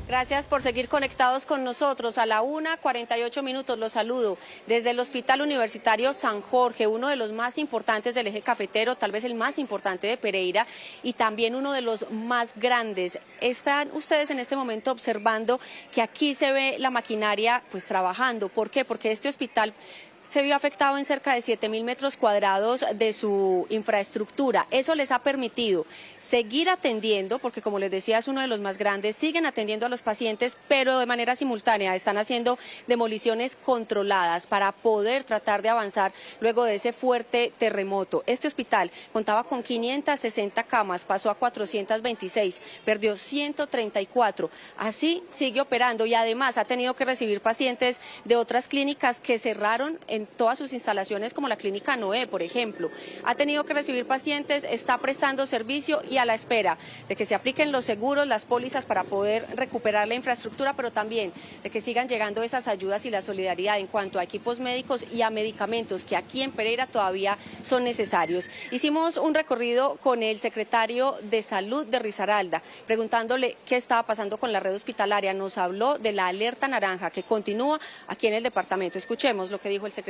Gracias por seguir conectados con nosotros. A la 1:48 los saludo desde el Hospital Universitario San Jorge, uno de los más importantes del eje cafetero, tal vez el más importante de Pereira y también uno de los más grandes. Están ustedes en este momento observando que aquí se ve la maquinaria pues trabajando. ¿Por qué? Porque este hospital se vio afectado en cerca de 7.000 metros cuadrados de su infraestructura. Eso les ha permitido seguir atendiendo, porque como les decía es uno de los más grandes, siguen atendiendo a los pacientes, pero de manera simultánea están haciendo demoliciones controladas para poder tratar de avanzar luego de ese fuerte terremoto. Este hospital contaba con 560 camas, pasó a 426, perdió 134. Así sigue operando y además ha tenido que recibir pacientes de otras clínicas que cerraron en todas sus instalaciones, como la Clínica Noé, por ejemplo. Ha tenido que recibir pacientes, está prestando servicio y a la espera de que se apliquen los seguros, las pólizas para poder recuperar la infraestructura, pero también de que sigan llegando esas ayudas y la solidaridad en cuanto a equipos médicos y a medicamentos que aquí en Pereira todavía son necesarios. Hicimos un recorrido con el secretario de Salud de Risaralda, preguntándole qué estaba pasando con la red hospitalaria. Nos habló de la alerta naranja que continúa aquí en el departamento. Escuchemos lo que dijo el secretario.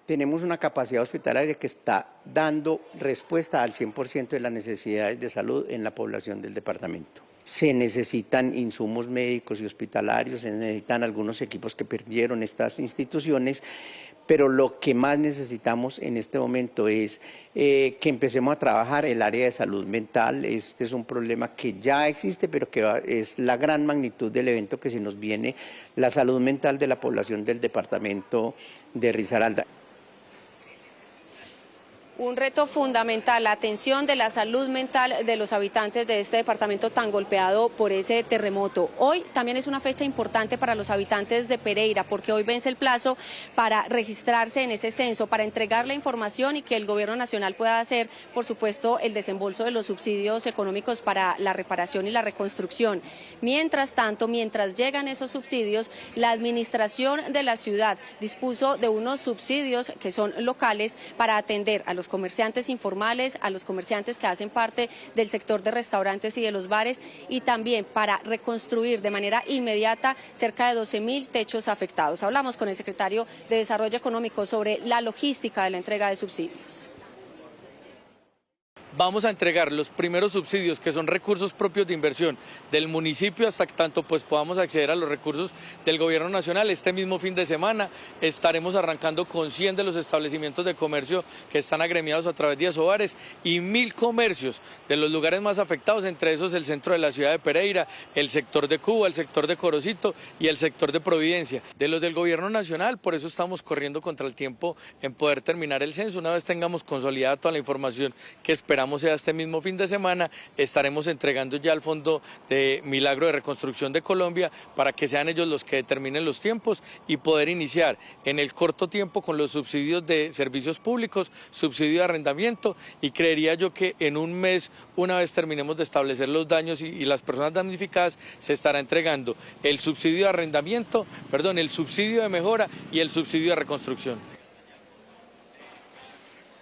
Tenemos una capacidad hospitalaria que está dando respuesta al 100% de las necesidades de salud en la población del departamento. se necesitan insumos médicos y hospitalarios, se necesitan algunos equipos que perdieron estas instituciones, pero lo que más necesitamos en este momento es que empecemos a trabajar el área de salud mental. Este es un problema que ya existe, pero que es la gran magnitud del evento que se nos viene, la salud mental de la población del departamento de Risaralda. Un reto fundamental, la atención de la salud mental de los habitantes de este departamento tan golpeado por ese terremoto. Hoy también es una fecha importante para los habitantes de Pereira, porque hoy vence el plazo para registrarse en ese censo, para entregar la información y que el gobierno nacional pueda hacer, por supuesto, el desembolso de los subsidios económicos para la reparación y la reconstrucción. Mientras tanto, mientras llegan esos subsidios, la administración de la ciudad dispuso de unos subsidios que son locales para atender a los comerciantes informales, a los comerciantes que hacen parte del sector de restaurantes y de los bares, y también para reconstruir de manera inmediata cerca de 12.000 techos afectados. Hablamos con el secretario de Desarrollo Económico sobre la logística de la entrega de subsidios. Vamos a entregar los primeros subsidios, que son recursos propios de inversión del municipio, hasta que tanto pues podamos acceder a los recursos del gobierno nacional. Este mismo fin de semana estaremos arrancando con 100 de los establecimientos de comercio que están agremiados a través de Asobares y 1.000 comercios de los lugares más afectados, entre esos el centro de la ciudad de Pereira, el sector de Cuba, el sector de Corocito y el sector de Providencia. De los del gobierno nacional, por eso estamos corriendo contra el tiempo en poder terminar el censo. Una vez tengamos consolidada toda la información que esperamos sea este mismo fin de semana, estaremos entregando ya al Fondo de Milagro de Reconstrucción de Colombia para que sean ellos los que determinen los tiempos y poder iniciar en el corto tiempo con los subsidios de servicios públicos, subsidio de arrendamiento, y creería yo que en un mes, una vez terminemos de establecer los daños y las personas damnificadas, se estará entregando el subsidio de arrendamiento, el subsidio de mejora y el subsidio de reconstrucción.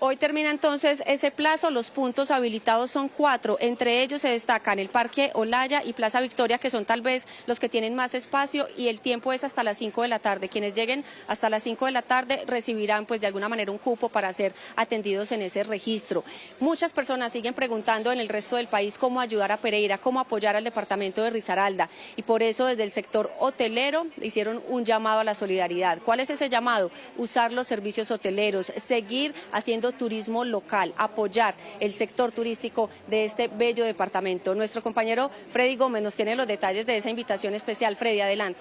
Hoy termina entonces ese plazo, los puntos habilitados son 4, entre ellos se destacan el Parque Olaya y Plaza Victoria, que son tal vez los que tienen más espacio, y el tiempo es hasta las 5 de la tarde. Quienes lleguen hasta las 5 de la tarde recibirán pues de alguna manera un cupo para ser atendidos en ese registro. Muchas personas siguen preguntando en el resto del país cómo ayudar a Pereira, cómo apoyar al departamento de Risaralda, y por eso desde el sector hotelero hicieron un llamado a la solidaridad. ¿Cuál es ese llamado? Usar los servicios hoteleros, seguir haciendo turismo local, apoyar el sector turístico de este bello departamento. Nuestro compañero Freddy Gómez nos tiene los detalles de esa invitación especial. Freddy, adelante.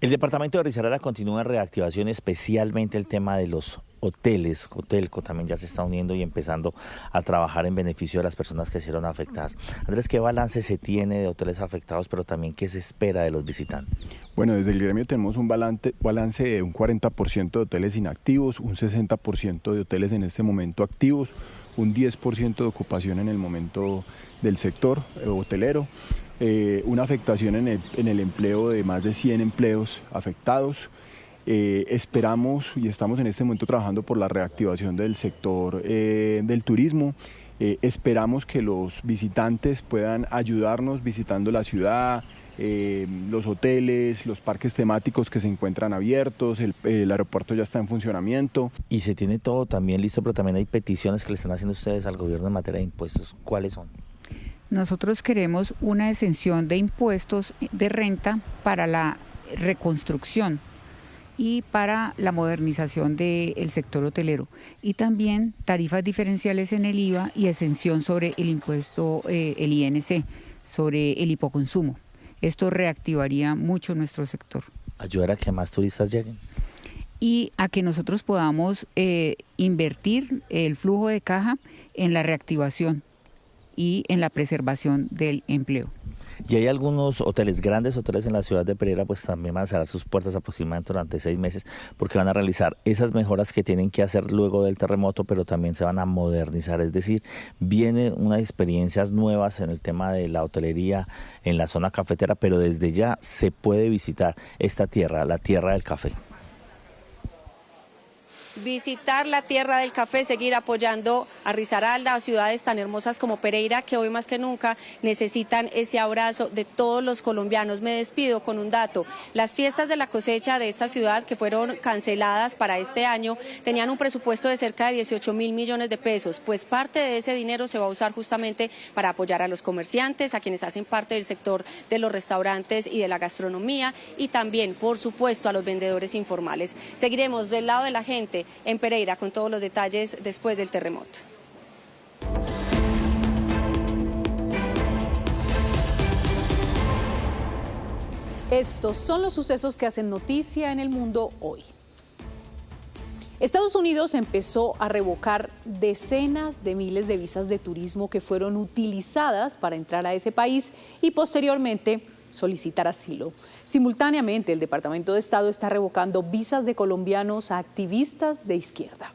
El departamento de Risaralda continúa en reactivación, especialmente el tema de los hoteles. Hotelco también ya se está uniendo y empezando a trabajar en beneficio de las personas que fueron afectadas. Andrés, ¿qué balance se tiene de hoteles afectados, pero también qué se espera de los visitantes? Bueno, desde el gremio tenemos un balance de un 40% de hoteles inactivos, un 60% de hoteles en este momento activos, un 10% de ocupación en el momento del sector hotelero. Una afectación en el empleo de más de 100 empleos afectados. Esperamos y estamos en este momento trabajando por la reactivación del sector del turismo. Esperamos que los visitantes puedan ayudarnos visitando la ciudad, los hoteles, los parques temáticos que se encuentran abiertos, el aeropuerto ya está en funcionamiento. Y se tiene todo también listo, pero también hay peticiones que le están haciendo ustedes al gobierno en materia de impuestos. ¿Cuáles son? Nosotros queremos una exención de impuestos de renta para la reconstrucción y para la modernización del sector hotelero, y también tarifas diferenciales en el IVA y exención sobre el impuesto, el INC, sobre el hipoconsumo. Esto reactivaría mucho nuestro sector. Ayudar a que más turistas lleguen. Y a que nosotros podamos invertir el flujo de caja en la reactivación y en la preservación del empleo. Y hay algunos hoteles, grandes hoteles en la ciudad de Pereira, pues también van a cerrar sus puertas aproximadamente durante 6 meses, porque van a realizar esas mejoras que tienen que hacer luego del terremoto, pero también se van a modernizar, es decir, vienen unas experiencias nuevas en el tema de la hotelería en la zona cafetera, pero desde ya se puede visitar esta tierra, la tierra del café. visitar la tierra del café, seguir apoyando a Risaralda, a ciudades tan hermosas como Pereira, que hoy más que nunca necesitan ese abrazo de todos los colombianos. Me despido con un dato. Las fiestas de la cosecha de esta ciudad, que fueron canceladas para este año, tenían un presupuesto de cerca de 18.000 millones de pesos, pues parte de ese dinero se va a usar justamente para apoyar a los comerciantes, a quienes hacen parte del sector de los restaurantes y de la gastronomía, y también, por supuesto, a los vendedores informales. Seguiremos del lado de la gente en Pereira con todos los detalles después del terremoto. Estos son los sucesos que hacen noticia en el mundo hoy. Estados Unidos empezó a revocar decenas de miles de visas de turismo que fueron utilizadas para entrar a ese país y posteriormente solicitar asilo. Simultáneamente, el Departamento de Estado está revocando visas de colombianos a activistas de izquierda.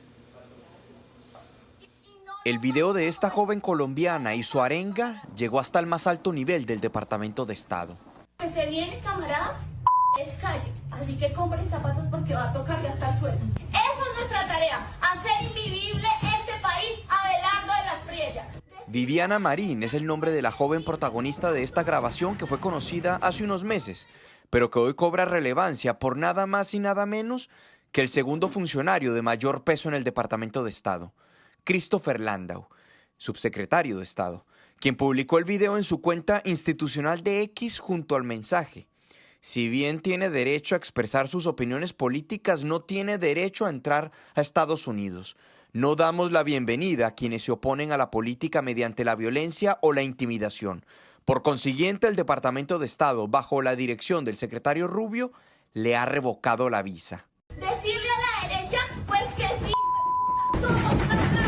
El video de esta joven colombiana y su arenga llegó hasta el más alto nivel del Departamento de Estado. Que se viene, camaradas, es calle, así que compren zapatos porque va a tocar hasta el suelo. Esa es nuestra tarea, hacer invivible este país, Abelardo de las Priellas. Viviana Marín es el nombre de la joven protagonista de esta grabación que fue conocida hace unos meses, pero que hoy cobra relevancia por nada más y nada menos que el segundo funcionario de mayor peso en el Departamento de Estado, Christopher Landau, subsecretario de Estado, quien publicó el video en su cuenta institucional de X junto al mensaje: si bien tiene derecho a expresar sus opiniones políticas, no tiene derecho a entrar a Estados Unidos. No damos la bienvenida a quienes se oponen a la política mediante la violencia o la intimidación. Por consiguiente, el Departamento de Estado, bajo la dirección del secretario Rubio, le ha revocado la visa. Decirle a la derecha, pues que sí, somos una plaga.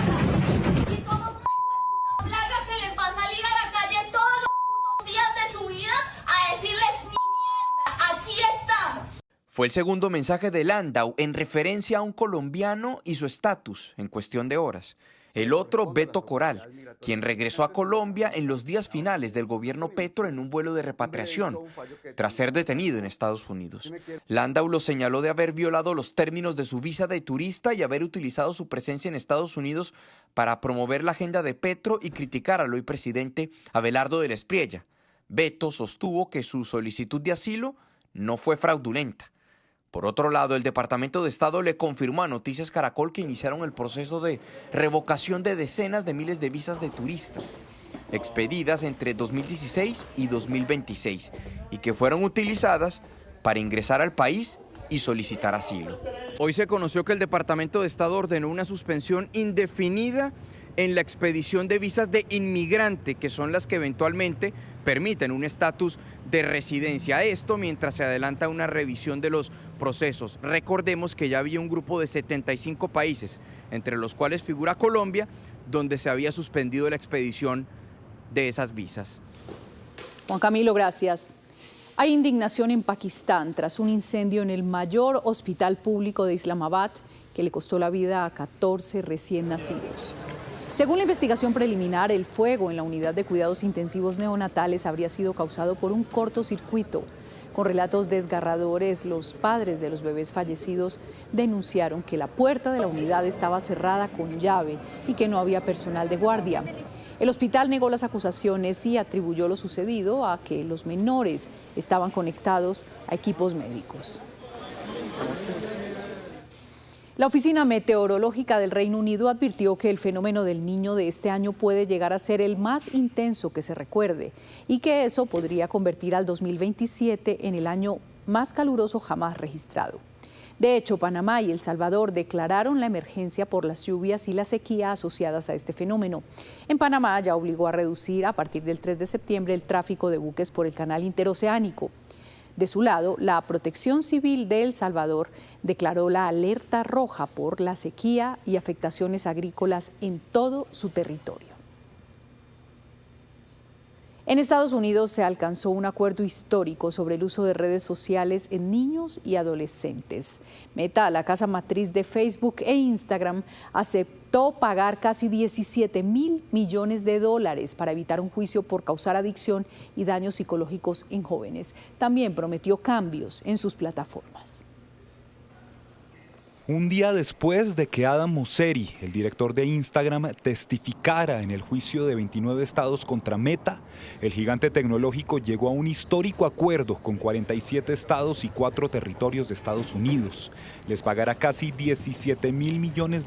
Y somos una plaga que les va a salir a la calle todos los días de su vida a decirles ni mierda, aquí estamos. Fue el segundo mensaje de Landau en referencia a un colombiano y su estatus en cuestión de horas. El otro, Beto Coral, quien regresó a Colombia en los días finales del gobierno Petro en un vuelo de repatriación, tras ser detenido en Estados Unidos. Landau lo señaló de haber violado los términos de su visa de turista y haber utilizado su presencia en Estados Unidos para promover la agenda de Petro y criticar al hoy presidente Abelardo de las Priellas. Beto sostuvo que su solicitud de asilo no fue fraudulenta. Por otro lado, el Departamento de Estado le confirmó a Noticias Caracol que iniciaron el proceso de revocación de decenas de miles de visas de turistas expedidas entre 2016 y 2026 y que fueron utilizadas para ingresar al país y solicitar asilo. Hoy se conoció que el Departamento de Estado ordenó una suspensión indefinida en la expedición de visas de inmigrante, que son las que eventualmente permiten un estatus de residencia. Esto mientras se adelanta una revisión de los procesos. Recordemos que ya había un grupo de 75 países, entre los cuales figura Colombia, donde se había suspendido la expedición de esas visas. Juan Camilo, gracias. Hay indignación en Pakistán tras un incendio en el mayor hospital público de Islamabad que le costó la vida a 14 recién nacidos. Según la investigación preliminar, el fuego en la unidad de cuidados intensivos neonatales habría sido causado por un cortocircuito. Con relatos desgarradores, los padres de los bebés fallecidos denunciaron que la puerta de la unidad estaba cerrada con llave y que no había personal de guardia. El hospital negó las acusaciones y atribuyó lo sucedido a que los menores estaban conectados a equipos médicos. La Oficina Meteorológica del Reino Unido advirtió que el fenómeno del Niño de este año puede llegar a ser el más intenso que se recuerde y que eso podría convertir al 2027 en el año más caluroso jamás registrado. De hecho, Panamá y El Salvador declararon la emergencia por las lluvias y la sequía asociadas a este fenómeno. En Panamá ya obligó a reducir a partir del 3 de septiembre el tráfico de buques por el canal interoceánico. De su lado, la Protección Civil de El Salvador declaró la alerta roja por la sequía y afectaciones agrícolas en todo su territorio. En Estados Unidos se alcanzó un acuerdo histórico sobre el uso de redes sociales en niños y adolescentes. Meta, la casa matriz de Facebook e Instagram, aceptó pagar casi $17.000 millones para evitar un juicio por causar adicción y daños psicológicos en jóvenes. También prometió cambios en sus plataformas. Un día después de que Adam Mosseri, el director de Instagram, testificara en el juicio de 29 estados contra Meta, el gigante tecnológico llegó a un histórico acuerdo con 47 estados y 4 territorios de Estados Unidos. Les pagará casi $17.000 millones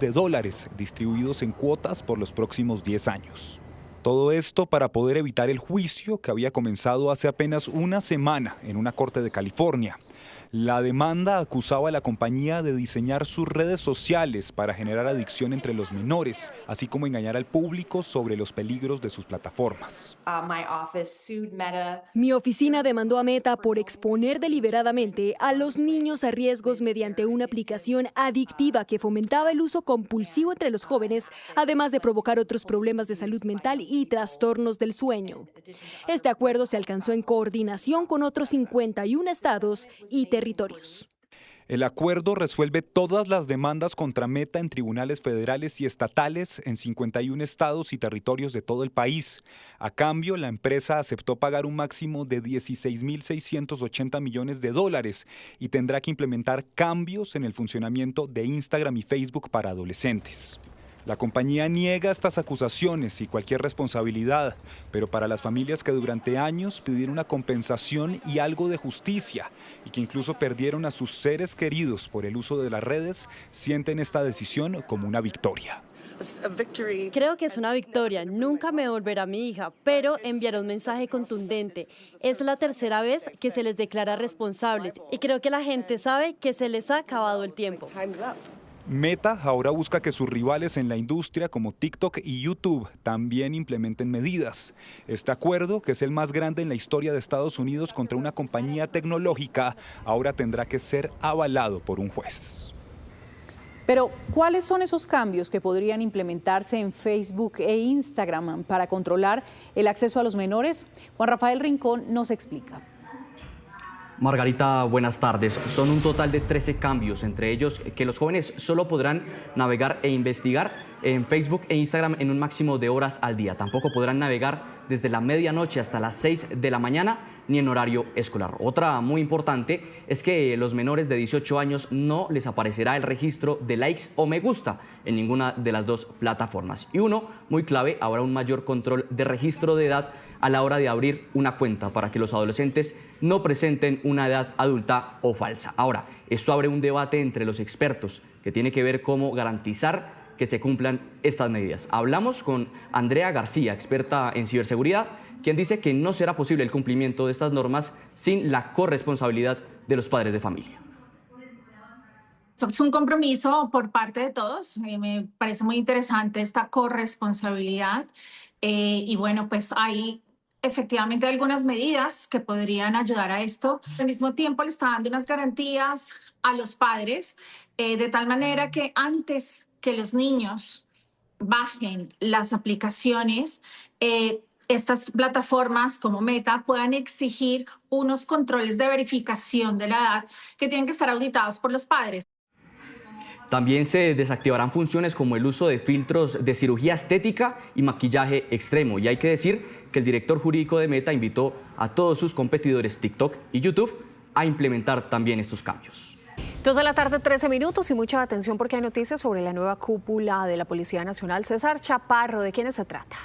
distribuidos en cuotas por los próximos 10 años. Todo esto para poder evitar el juicio que había comenzado hace apenas una semana en una corte de California. La demanda acusaba a la compañía de diseñar sus redes sociales para generar adicción entre los menores, así como engañar al público sobre los peligros de sus plataformas. Mi oficina demandó a Meta por exponer deliberadamente a los niños a riesgos mediante una aplicación adictiva que fomentaba el uso compulsivo entre los jóvenes, además de provocar otros problemas de salud mental y trastornos del sueño. Este acuerdo se alcanzó en coordinación con otros 51 estados y territorios. El acuerdo resuelve todas las demandas contra Meta en tribunales federales y estatales en 51 estados y territorios de todo el país. A cambio, la empresa aceptó pagar un máximo de $16.680 millones y tendrá que implementar cambios en el funcionamiento de Instagram y Facebook para adolescentes. La compañía niega estas acusaciones y cualquier responsabilidad, pero para las familias que durante años pidieron una compensación y algo de justicia y que incluso perdieron a sus seres queridos por el uso de las redes, sienten esta decisión como una victoria. Creo que es una victoria. Nunca me devolverá a mi hija, pero enviará un mensaje contundente. Es la tercera vez que se les declara responsables y creo que la gente sabe que se les ha acabado el tiempo. Meta ahora busca que sus rivales en la industria como TikTok y YouTube también implementen medidas. Este acuerdo, que es el más grande en la historia de Estados Unidos contra una compañía tecnológica, ahora tendrá que ser avalado por un juez. Pero, ¿cuáles son esos cambios que podrían implementarse en Facebook e Instagram para controlar el acceso a los menores? Juan Rafael Rincón nos explica. Margarita, buenas tardes. Son un total de 13 cambios, entre ellos que los jóvenes solo podrán navegar e investigar en Facebook e Instagram en un máximo de horas al día. Tampoco podrán navegar desde la medianoche hasta las 6 de la mañana ni en horario escolar. Otra muy importante es que los menores de 18 años no les aparecerá el registro de likes o me gusta en ninguna de las dos plataformas. Y uno muy clave, habrá un mayor control de registro de edad a la hora de abrir una cuenta para que los adolescentes no presenten una edad adulta o falsa. Ahora, esto abre un debate entre los expertos que tiene que ver cómo garantizar que se cumplan estas medidas. Hablamos con Andrea García, experta en ciberseguridad, quien dice que no será posible el cumplimiento de estas normas sin la corresponsabilidad de los padres de familia. Es un compromiso por parte de todos. Me parece muy interesante esta corresponsabilidad. Y bueno, pues hay efectivamente algunas medidas que podrían ayudar a esto. Al mismo tiempo le está dando unas garantías a los padres, de tal manera que antes que los niños bajen las aplicaciones, estas plataformas como Meta puedan exigir unos controles de verificación de la edad que tienen que estar auditados por los padres. También se desactivarán funciones como el uso de filtros de cirugía estética y maquillaje extremo. Y hay que decir que el director jurídico de Meta invitó a todos sus competidores TikTok y YouTube a implementar también estos cambios. 2 de la tarde, 13 minutos y mucha atención porque hay noticias sobre la nueva cúpula de la Policía Nacional. César Chaparro, ¿de quiénes se trata?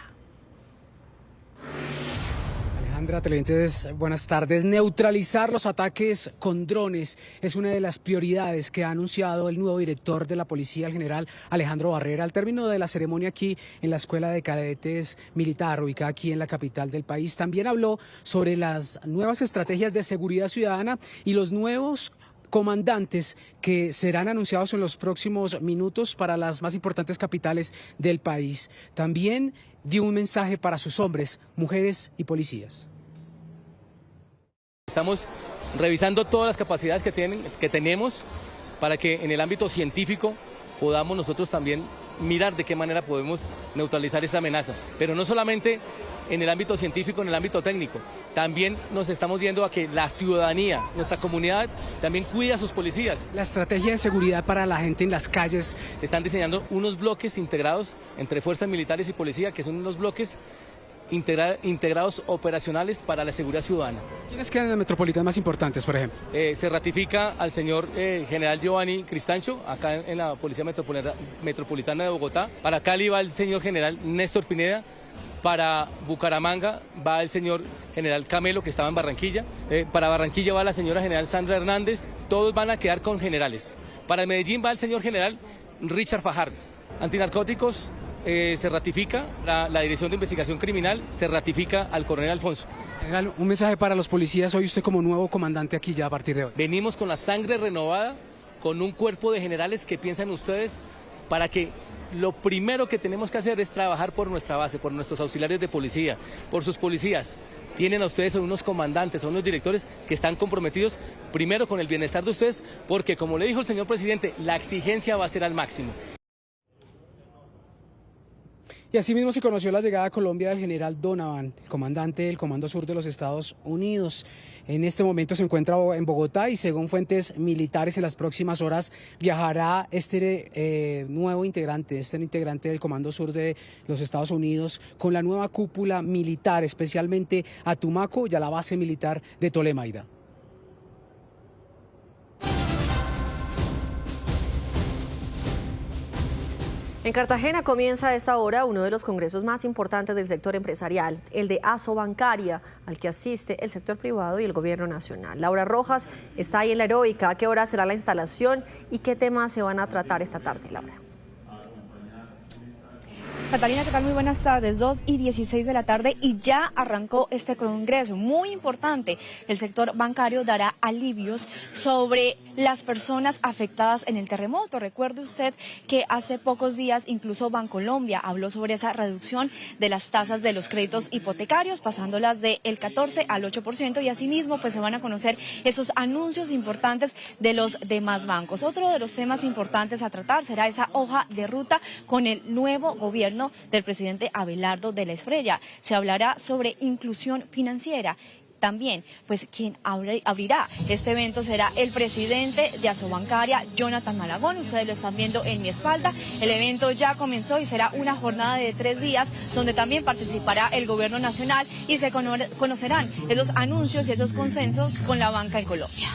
Alejandra, televidentes, buenas tardes. Neutralizar los ataques con drones es una de las prioridades que ha anunciado el nuevo director de la policía, el general Alejandro Barrera, al término de la ceremonia aquí en la Escuela de Cadetes Militar, ubicada aquí en la capital del país. También habló sobre las nuevas estrategias de seguridad ciudadana y los nuevos comandantes que serán anunciados en los próximos minutos para las más importantes capitales del país. También dio un mensaje para sus hombres, mujeres y policías. Estamos revisando todas las capacidades que tenemos para que en el ámbito científico podamos nosotros también mirar de qué manera podemos neutralizar esta amenaza, pero no solamente en el ámbito científico, en el ámbito técnico. También nos estamos viendo a que la ciudadanía, nuestra comunidad, también cuida a sus policías. La estrategia de seguridad para la gente en las calles. Se están diseñando unos bloques integrados entre fuerzas militares y policía, que son unos bloques integrados operacionales para la seguridad ciudadana. ¿Quiénes quedan en las metropolitanas más importantes, por ejemplo? Se ratifica al señor general Giovanni Cristancho, acá en la Policía Metropolitana de Bogotá. Para Cali va el señor general Néstor Pineda. Para Bucaramanga va el señor general Camelo, que estaba en Barranquilla. Para Barranquilla va la señora general Sandra Hernández. Todos van a quedar con generales. Para Medellín va el señor general Richard Fajardo. Antinarcóticos se ratifica, la Dirección de Investigación Criminal se ratifica al coronel Alfonso. General, un mensaje para los policías, hoy usted como nuevo comandante aquí ya a partir de hoy. Venimos con la sangre renovada, con un cuerpo de generales que piensan ustedes para que lo primero que tenemos que hacer es trabajar por nuestra base, por nuestros auxiliares de policía, por sus policías. Tienen a ustedes a unos comandantes, a unos directores que están comprometidos primero con el bienestar de ustedes, porque como le dijo el señor presidente, la exigencia va a ser al máximo. Y asimismo se conoció la llegada a Colombia del general Donovan, el comandante del Comando Sur de los Estados Unidos. En este momento se encuentra en Bogotá y según fuentes militares en las próximas horas viajará este nuevo integrante, del Comando Sur de los Estados Unidos con la nueva cúpula militar, especialmente a Tumaco y a la base militar de Tolemaida. En Cartagena comienza a esta hora uno de los congresos más importantes del sector empresarial, el de Asobancaria, al que asiste el sector privado y el gobierno nacional. Laura Rojas está ahí en la Heroica. ¿A qué hora será la instalación y qué temas se van a tratar esta tarde, Laura? Catalina, ¿qué tal? Muy buenas tardes, 2:16 de la tarde y ya arrancó este congreso muy importante. El sector bancario dará alivios sobre las personas afectadas en el terremoto. Recuerde usted que hace pocos días incluso Bancolombia habló sobre esa reducción de las tasas de los créditos hipotecarios, pasándolas del 14 al 8% y asimismo pues se van a conocer esos anuncios importantes de los demás bancos. Otro de los temas importantes a tratar será esa hoja de ruta con el nuevo gobierno del presidente Abelardo de la Espriella. Se hablará sobre inclusión financiera. También, pues quien abrirá este evento será el presidente de Asobancaria, Jonathan Malagón. Ustedes lo están viendo en mi espalda. El evento ya comenzó y será una jornada de 3 días donde también participará el gobierno nacional y se conocerán esos anuncios y esos consensos con la banca en Colombia.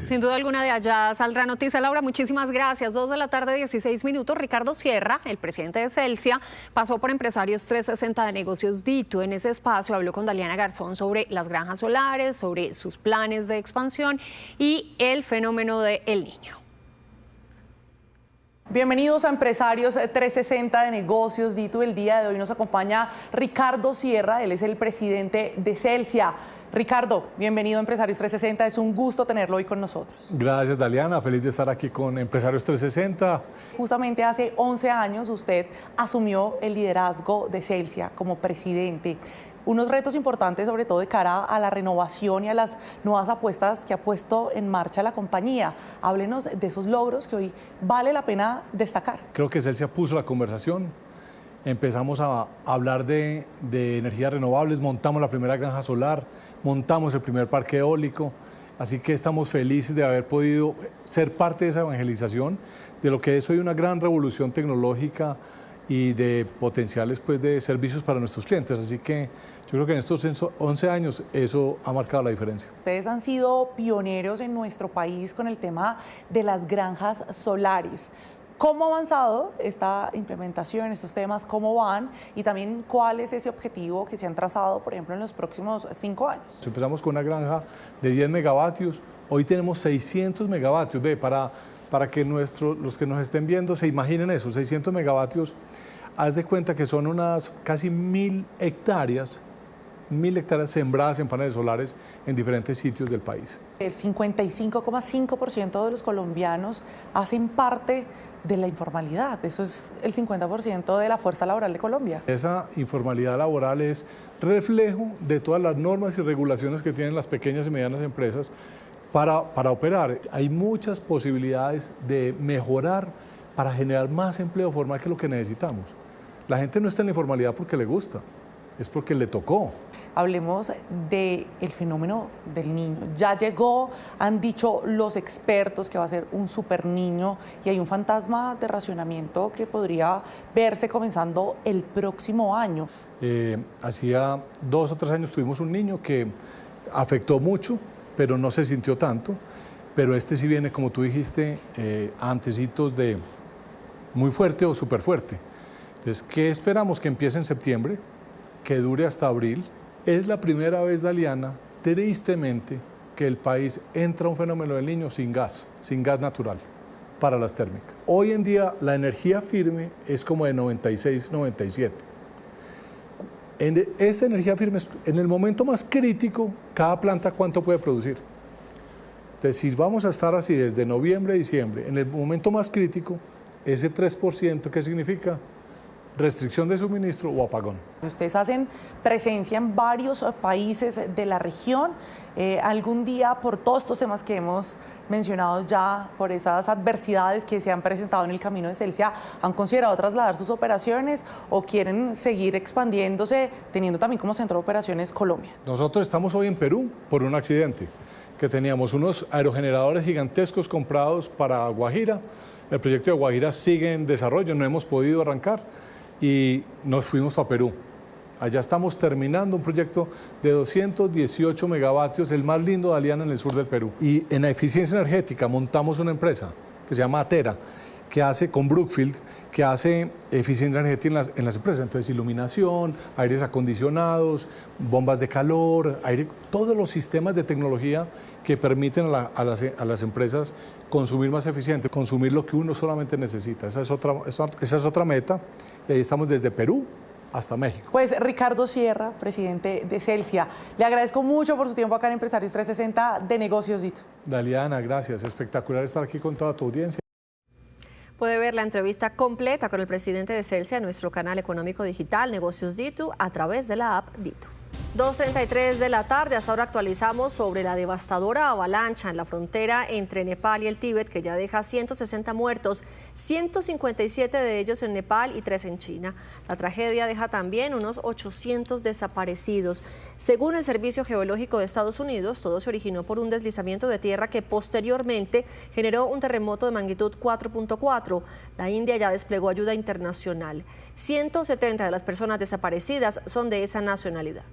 Sin duda alguna de allá saldrá noticia. Laura, muchísimas gracias. 2 de la tarde, 16 minutos. Ricardo Sierra, el presidente de Celsia, pasó por Empresarios 360 de Negocios DITU. En ese espacio habló con Daliana Garzón sobre las granjas solares, sobre sus planes de expansión y el fenómeno de El Niño. Bienvenidos a Empresarios 360 de Negocios DITU. El día de hoy nos acompaña Ricardo Sierra, él es el presidente de Celsia. Ricardo, bienvenido a Empresarios 360, es un gusto tenerlo hoy con nosotros. Gracias, Daliana, feliz de estar aquí con Empresarios 360. Justamente hace 11 años usted asumió el liderazgo de Celsia como presidente. Unos retos importantes, sobre todo de cara a la renovación y a las nuevas apuestas que ha puesto en marcha la compañía. Háblenos de esos logros que hoy vale la pena destacar. Creo que Celsia puso la conversación. Empezamos a hablar de energías renovables, montamos la primera granja solar, montamos el primer parque eólico, así que estamos felices de haber podido ser parte de esa evangelización, de lo que es hoy una gran revolución tecnológica y de potenciales pues, de servicios para nuestros clientes. Así que yo creo que en estos 11 años eso ha marcado la diferencia. Ustedes han sido pioneros en nuestro país con el tema de las granjas solares. ¿Cómo ha avanzado esta implementación, estos temas? ¿Cómo van? Y también, ¿cuál es ese objetivo que se han trazado, por ejemplo, en los próximos 5 años? Empezamos con una granja de 10 megavatios. Hoy tenemos 600 megavatios. Ve, para que los que nos estén viendo se imaginen eso, 600 megavatios. Haz de cuenta que son unas casi 1.000 hectáreas sembradas en paneles solares en diferentes sitios del país. El 55,5% de los colombianos hacen parte de la informalidad. Eso es el 50% de la fuerza laboral de Colombia. Esa informalidad laboral es reflejo de todas las normas y regulaciones que tienen las pequeñas y medianas empresas para operar. Hay muchas posibilidades de mejorar para generar más empleo formal, que es lo que necesitamos. La gente no está en la informalidad porque le gusta. es porque le tocó. Hablemos del fenómeno del niño. Ya llegó, han dicho los expertos que va a ser un super niño y hay un fantasma de racionamiento que podría verse comenzando el próximo año. Hacía 2 o 3 años tuvimos un niño que afectó mucho, pero no se sintió tanto. Pero este sí viene, como tú dijiste, antecitos de muy fuerte o súper fuerte. Entonces, ¿qué esperamos? Que empiece en septiembre, que dure hasta abril. Es la primera vez, Daliana, tristemente, que el país entra a un fenómeno del niño sin gas natural para las térmicas. Hoy en día la energía firme es como de 96, 97. Esta energía firme, en el momento más crítico, cada planta ¿cuánto puede producir? Entonces, si vamos a estar así desde noviembre, diciembre, en el momento más crítico, ese 3%, ¿qué significa? Restricción de suministro o apagón. Ustedes hacen presencia en varios países de la región. Algún día, por todos estos temas que hemos mencionado ya, por esas adversidades que se han presentado en el camino de Celsia, ¿han considerado trasladar sus operaciones o quieren seguir expandiéndose, teniendo también como centro de operaciones Colombia? Nosotros estamos hoy en Perú por un accidente, que teníamos unos aerogeneradores gigantescos comprados para Guajira. El proyecto de Guajira sigue en desarrollo, no hemos podido arrancar. Y nos fuimos para Perú. Allá estamos terminando un proyecto de 218 megavatios, el más lindo de Daliana en el sur del Perú. Y en la eficiencia energética montamos una empresa que se llama Atera, que hace con Brookfield, que hace eficiencia energética en las empresas. Entonces, iluminación, aires acondicionados, bombas de calor, todos los sistemas de tecnología que permiten a las empresas consumir más eficiente, consumir lo que uno solamente necesita. Esa es otra meta, y ahí estamos desde Perú hasta México. Pues Ricardo Sierra, presidente de Celsia, le agradezco mucho por su tiempo acá en Empresarios 360 de Negocios Dito. Daliana, gracias. Espectacular estar aquí con toda tu audiencia. Puede ver la entrevista completa con el presidente de Celsia en nuestro canal económico digital Negocios Dito a través de la app Dito. 2:33 de la tarde, hasta ahora actualizamos sobre la devastadora avalancha en la frontera entre Nepal y el Tíbet, que ya deja 160 muertos, 157 de ellos en Nepal y 3 en China. La tragedia deja también unos 800 desaparecidos. Según el Servicio Geológico de Estados Unidos, todo se originó por un deslizamiento de tierra que posteriormente generó un terremoto de magnitud 4.4. La India ya desplegó ayuda internacional. 170 de las personas desaparecidas son de esa nacionalidad.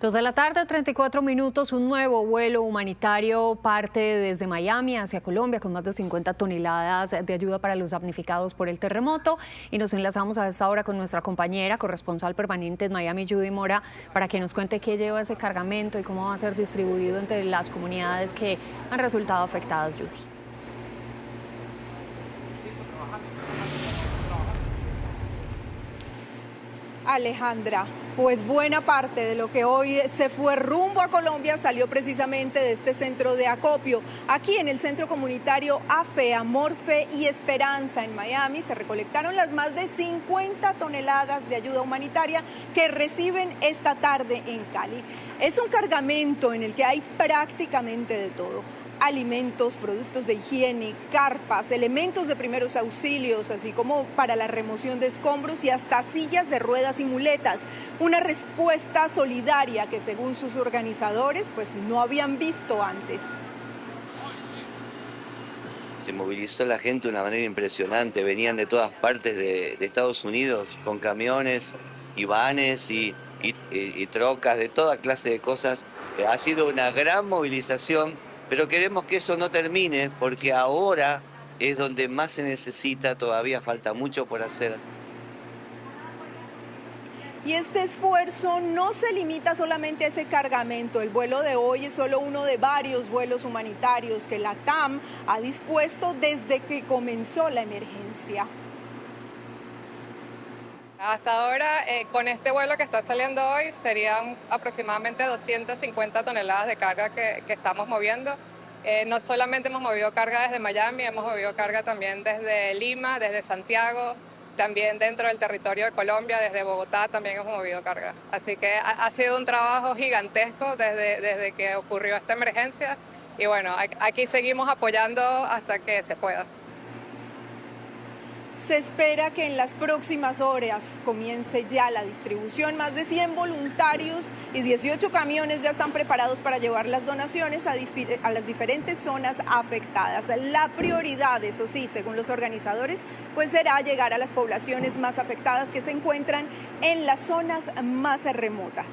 Dos de la tarde, 34 minutos, un nuevo vuelo humanitario parte desde Miami hacia Colombia con más de 50 toneladas de ayuda para los damnificados por el terremoto. Y nos enlazamos a esta hora con nuestra compañera, corresponsal permanente en Miami, Judy Mora, para que nos cuente qué lleva ese cargamento y cómo va a ser distribuido entre las comunidades que han resultado afectadas, Judy. Alejandra, pues buena parte de lo que hoy se fue rumbo a Colombia salió precisamente de este centro de acopio. Aquí en el centro comunitario AFE, Amor, Fe y Esperanza en Miami se recolectaron las más de 50 toneladas de ayuda humanitaria que reciben esta tarde en Cali. Es un cargamento en el que hay prácticamente de todo: alimentos, productos de higiene, carpas, elementos de primeros auxilios, así como para la remoción de escombros y hasta sillas de ruedas y muletas. Una respuesta solidaria que, según sus organizadores, pues no habían visto antes. Se movilizó la gente de una manera impresionante, venían de todas partes de Estados Unidos con camiones y vanes y trocas, de toda clase de cosas. Ha sido una gran movilización. Pero queremos que eso no termine, porque ahora es donde más se necesita, todavía falta mucho por hacer. Y este esfuerzo no se limita solamente a ese cargamento. El vuelo de hoy es solo uno de varios vuelos humanitarios que la TAM ha dispuesto desde que comenzó la emergencia. Hasta ahora, con este vuelo que está saliendo hoy, serían aproximadamente 250 toneladas de carga que estamos moviendo. No solamente hemos movido carga desde Miami, hemos movido carga también desde Lima, desde Santiago, también dentro del territorio de Colombia, desde Bogotá también hemos movido carga. Así que ha sido un trabajo gigantesco desde que ocurrió esta emergencia y bueno, aquí seguimos apoyando hasta que se pueda. Se espera que en las próximas horas comience ya la distribución. Más de 100 voluntarios y 18 camiones ya están preparados para llevar las donaciones a las diferentes zonas afectadas. La prioridad, eso sí, según los organizadores, pues será llegar a las poblaciones más afectadas que se encuentran en las zonas más remotas.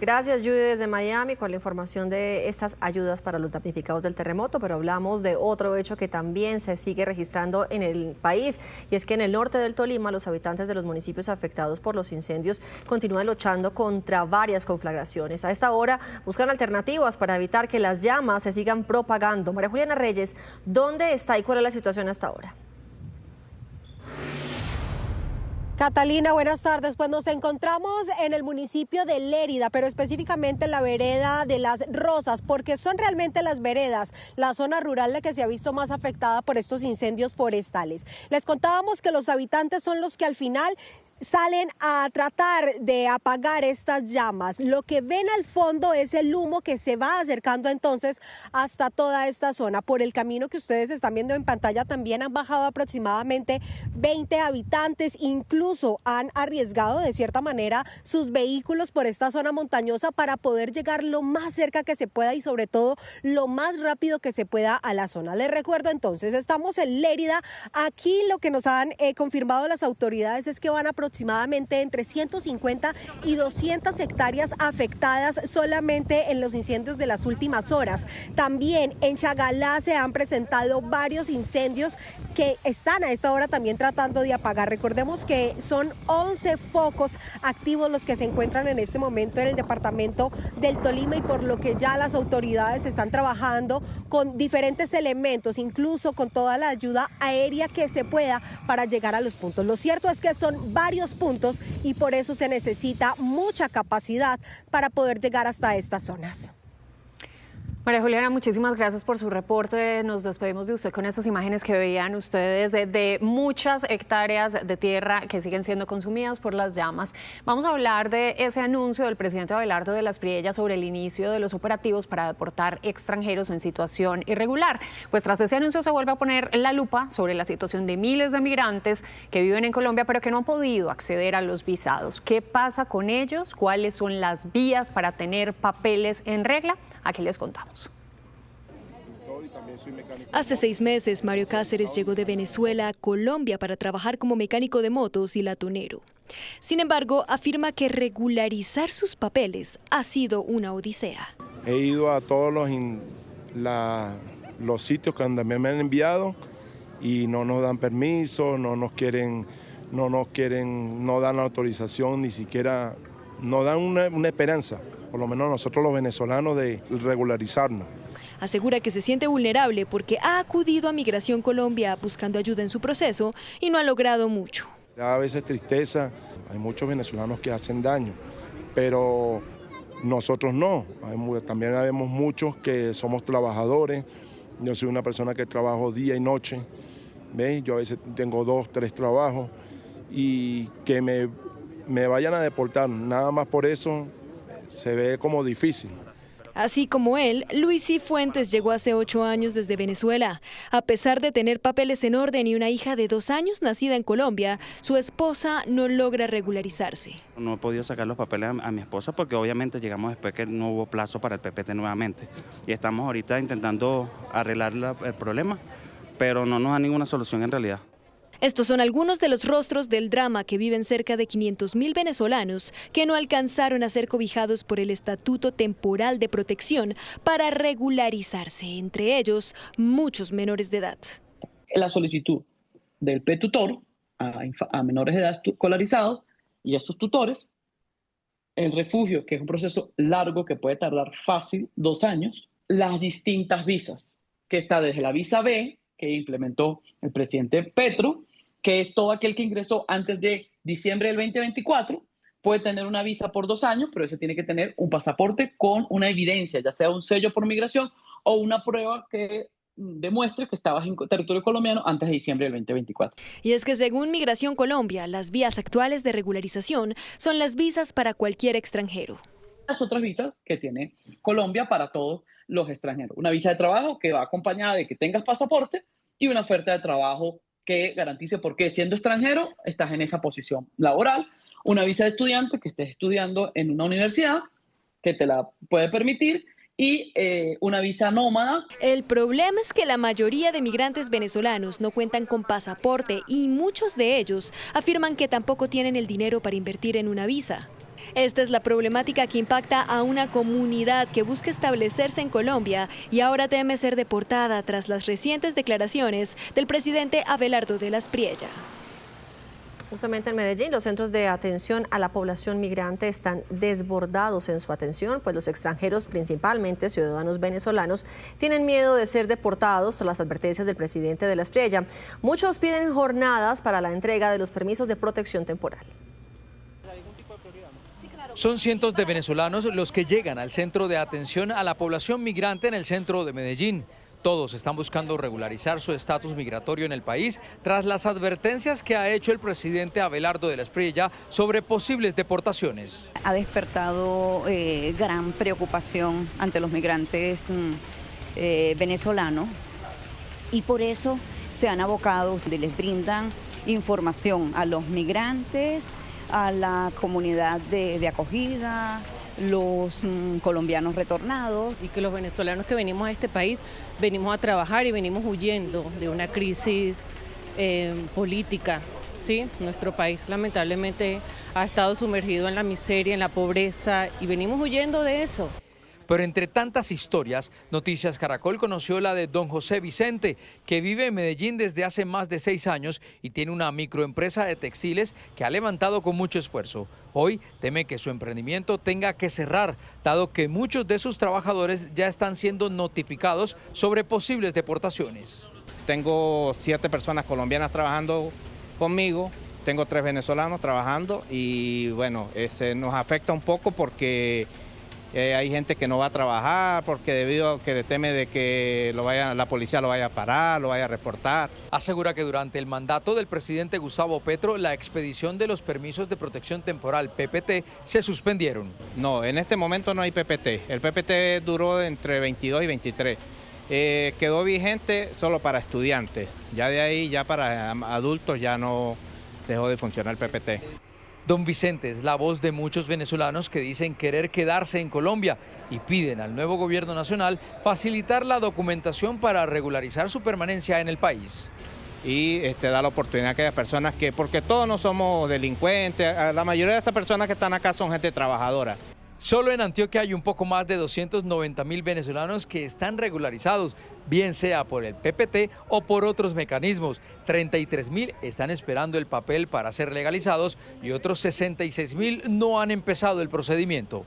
Gracias, Judy, desde Miami con la información de estas ayudas para los damnificados del terremoto, pero hablamos de otro hecho que también se sigue registrando en el país, y es que en el norte del Tolima los habitantes de los municipios afectados por los incendios continúan luchando contra varias conflagraciones. A esta hora buscan alternativas para evitar que las llamas se sigan propagando. María Juliana Reyes, ¿dónde está y cuál es la situación hasta ahora? Catalina, buenas tardes. Pues nos encontramos en el municipio de Lérida, pero específicamente en la vereda de Las Rosas, porque son realmente las veredas, la zona rural la que se ha visto más afectada por estos incendios forestales. Les contábamos que los habitantes son los que al final salen a tratar de apagar estas llamas. Lo que ven al fondo es el humo que se va acercando entonces hasta toda esta zona. Por el camino que ustedes están viendo en pantalla también han bajado aproximadamente 20 habitantes, incluso han arriesgado de cierta manera sus vehículos por esta zona montañosa para poder llegar lo más cerca que se pueda y sobre todo lo más rápido que se pueda a la zona. Les recuerdo entonces, estamos en Lérida. Aquí lo que nos han confirmado las autoridades es que van aproximadamente entre 150 y 200 hectáreas afectadas solamente en los incendios de las últimas horas. También en Chagalá se han presentado varios incendios que están a esta hora también tratando de apagar. Recordemos que son 11 focos activos los que se encuentran en este momento en el departamento del Tolima, y por lo que ya las autoridades están trabajando con diferentes elementos, incluso con toda la ayuda aérea que se pueda para llegar a los puntos. Lo cierto es que son varios puntos y por eso se necesita mucha capacidad para poder llegar hasta estas zonas. María Juliana, muchísimas gracias por su reporte. Nos despedimos de usted con estas imágenes que veían ustedes de muchas hectáreas de tierra que siguen siendo consumidas por las llamas. Vamos a hablar de ese anuncio del presidente Abelardo de las Priellas sobre el inicio de los operativos para deportar extranjeros en situación irregular. Pues tras ese anuncio se vuelve a poner la lupa sobre la situación de miles de migrantes que viven en Colombia pero que no han podido acceder a los visados. ¿Qué pasa con ellos? ¿Cuáles son las vías para tener papeles en regla? Aquí les contamos. Hace 6 meses, Mario Cáceres llegó de Venezuela a Colombia para trabajar como mecánico de motos y latonero. Sin embargo, afirma que regularizar sus papeles ha sido una odisea. He ido a todos los sitios que me han enviado y no nos dan permiso, no dan la autorización, ni siquiera nos dan una esperanza, por lo menos nosotros los venezolanos, de regularizarnos. Asegura que se siente vulnerable porque ha acudido a Migración Colombia buscando ayuda en su proceso y no ha logrado mucho. A veces tristeza, hay muchos venezolanos que hacen daño, pero nosotros no. También habemos muchos que somos trabajadores. Yo soy una persona que trabajo día y noche, ¿ves? Yo a veces tengo 2, 3 trabajos y que me vayan a deportar, nada más por eso se ve como difícil. Así como él, Luis Cifuentes llegó hace 8 años desde Venezuela. A pesar de tener papeles en orden y una hija de 2 años nacida en Colombia, su esposa no logra regularizarse. No he podido sacar los papeles a mi esposa porque obviamente llegamos después que no hubo plazo para el PPT nuevamente. Y estamos ahorita intentando arreglar el problema, pero no nos da ninguna solución en realidad. Estos son algunos de los rostros del drama que viven cerca de 500.000 venezolanos que no alcanzaron a ser cobijados por el Estatuto Temporal de Protección para regularizarse, entre ellos muchos menores de edad. La solicitud del P-Tutor a menores de edad escolarizados y a sus tutores, el refugio, que es un proceso largo que puede tardar fácil 2 años, las distintas visas, que está desde la visa B, que implementó el presidente Petro, que es todo aquel que ingresó antes de diciembre del 2024, puede tener una visa por 2 años, pero ese tiene que tener un pasaporte con una evidencia, ya sea un sello por migración o una prueba que demuestre que estabas en territorio colombiano antes de diciembre del 2024. Y es que según Migración Colombia, las vías actuales de regularización son las visas para cualquier extranjero. Las otras visas que tiene Colombia para todos los extranjeros. Una visa de trabajo que va acompañada de que tengas pasaporte y una oferta de trabajo que garantice por qué siendo extranjero estás en esa posición laboral. Una visa de estudiante que estés estudiando en una universidad que te la puede permitir y una visa nómada. El problema es que la mayoría de migrantes venezolanos no cuentan con pasaporte y muchos de ellos afirman que tampoco tienen el dinero para invertir en una visa. Esta es la problemática que impacta a una comunidad que busca establecerse en Colombia y ahora teme ser deportada tras las recientes declaraciones del presidente Abelardo de las Priella. Justamente en Medellín, los centros de atención a la población migrante están desbordados en su atención, pues los extranjeros, principalmente ciudadanos venezolanos, tienen miedo de ser deportados tras las advertencias del presidente de las Priella. Muchos piden jornadas para la entrega de los permisos de protección temporal. Son cientos de venezolanos los que llegan al centro de atención a la población migrante en el centro de Medellín. Todos están buscando regularizar su estatus migratorio en el país tras las advertencias que ha hecho el presidente Abelardo de las Priella sobre posibles deportaciones. Ha despertado gran preocupación ante los migrantes venezolanos y por eso se han abocado, les brindan información a los migrantes, a la comunidad de acogida, los colombianos retornados. Y que los venezolanos que venimos a este país venimos a trabajar y venimos huyendo de una crisis política. ¿Sí? Nuestro país lamentablemente ha estado sumergido en la miseria, en la pobreza y venimos huyendo de eso. Pero entre tantas historias, Noticias Caracol conoció la de don José Vicente, que vive en Medellín desde hace más de 6 años y tiene una microempresa de textiles que ha levantado con mucho esfuerzo. Hoy teme que su emprendimiento tenga que cerrar, dado que muchos de sus trabajadores ya están siendo notificados sobre posibles deportaciones. Tengo 7 personas colombianas trabajando conmigo, tengo 3 venezolanos trabajando y bueno, nos afecta un poco porque hay gente que no va a trabajar porque debido a que teme de que la policía lo vaya a parar, lo vaya a reportar. Asegura que durante el mandato del presidente Gustavo Petro, la expedición de los permisos de protección temporal, PPT, se suspendieron. No, en este momento no hay PPT. El PPT duró entre 22 y 23. Quedó vigente solo para estudiantes. Ya de ahí, ya para adultos, ya no dejó de funcionar el PPT. Don Vicente es la voz de muchos venezolanos que dicen querer quedarse en Colombia y piden al nuevo gobierno nacional facilitar la documentación para regularizar su permanencia en el país. Y da la oportunidad a aquellas personas que, porque todos no somos delincuentes, la mayoría de estas personas que están acá son gente trabajadora. Solo en Antioquia hay un poco más de 290.000 venezolanos que están regularizados, bien sea por el PPT o por otros mecanismos. 33.000 están esperando el papel para ser legalizados y otros 66.000 no han empezado el procedimiento.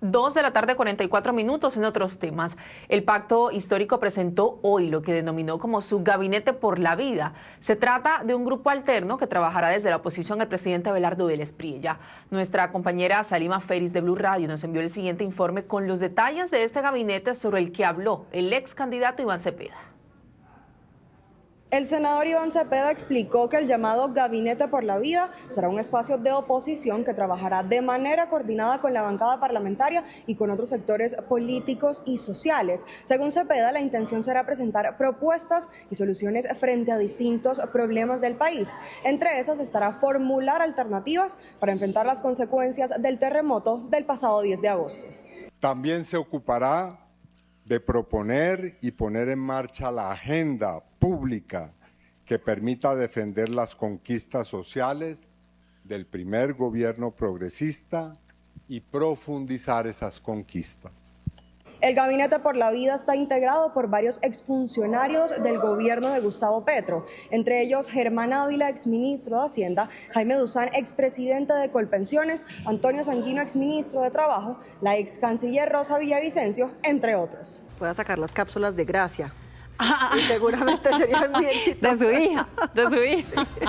2:44 en otros temas. El Pacto Histórico presentó hoy lo que denominó como su Gabinete por la Vida. Se trata de un grupo alterno que trabajará desde la oposición al presidente Abelardo de las Priella. Nuestra compañera Salima Feris de Blue Radio nos envió el siguiente informe con los detalles de este gabinete sobre el que habló el ex candidato Iván Cepeda. El senador Iván Cepeda explicó que el llamado Gabinete por la Vida será un espacio de oposición que trabajará de manera coordinada con la bancada parlamentaria y con otros sectores políticos y sociales. Según Cepeda, la intención será presentar propuestas y soluciones frente a distintos problemas del país. Entre esas estará formular alternativas para enfrentar las consecuencias del terremoto del pasado 10 de agosto. También se ocupará de proponer y poner en marcha la agenda pública que permita defender las conquistas sociales del primer gobierno progresista y profundizar esas conquistas. El Gabinete por la Vida está integrado por varios exfuncionarios del gobierno de Gustavo Petro, entre ellos Germán Ávila, exministro de Hacienda, Jaime Duzán, expresidente de Colpensiones, Antonio Sanguino, exministro de Trabajo, la excanciller Rosa Villavicencio, entre otros. Voy a sacar las cápsulas de gracia. y seguramente serían muy exitosas. De su hija. Sí.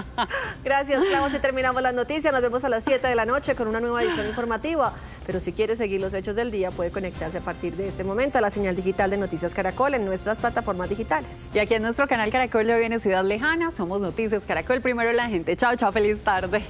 Gracias, Clau. Así terminamos las noticias. Nos vemos a las 7 de la noche con una nueva edición informativa. Pero si quiere seguir los hechos del día, puede conectarse a partir de este momento a la señal digital de Noticias Caracol en nuestras plataformas digitales. Y aquí en nuestro canal Caracol ya viene Ciudad Lejana. Somos Noticias Caracol, primero la gente. Chao, chao, feliz tarde.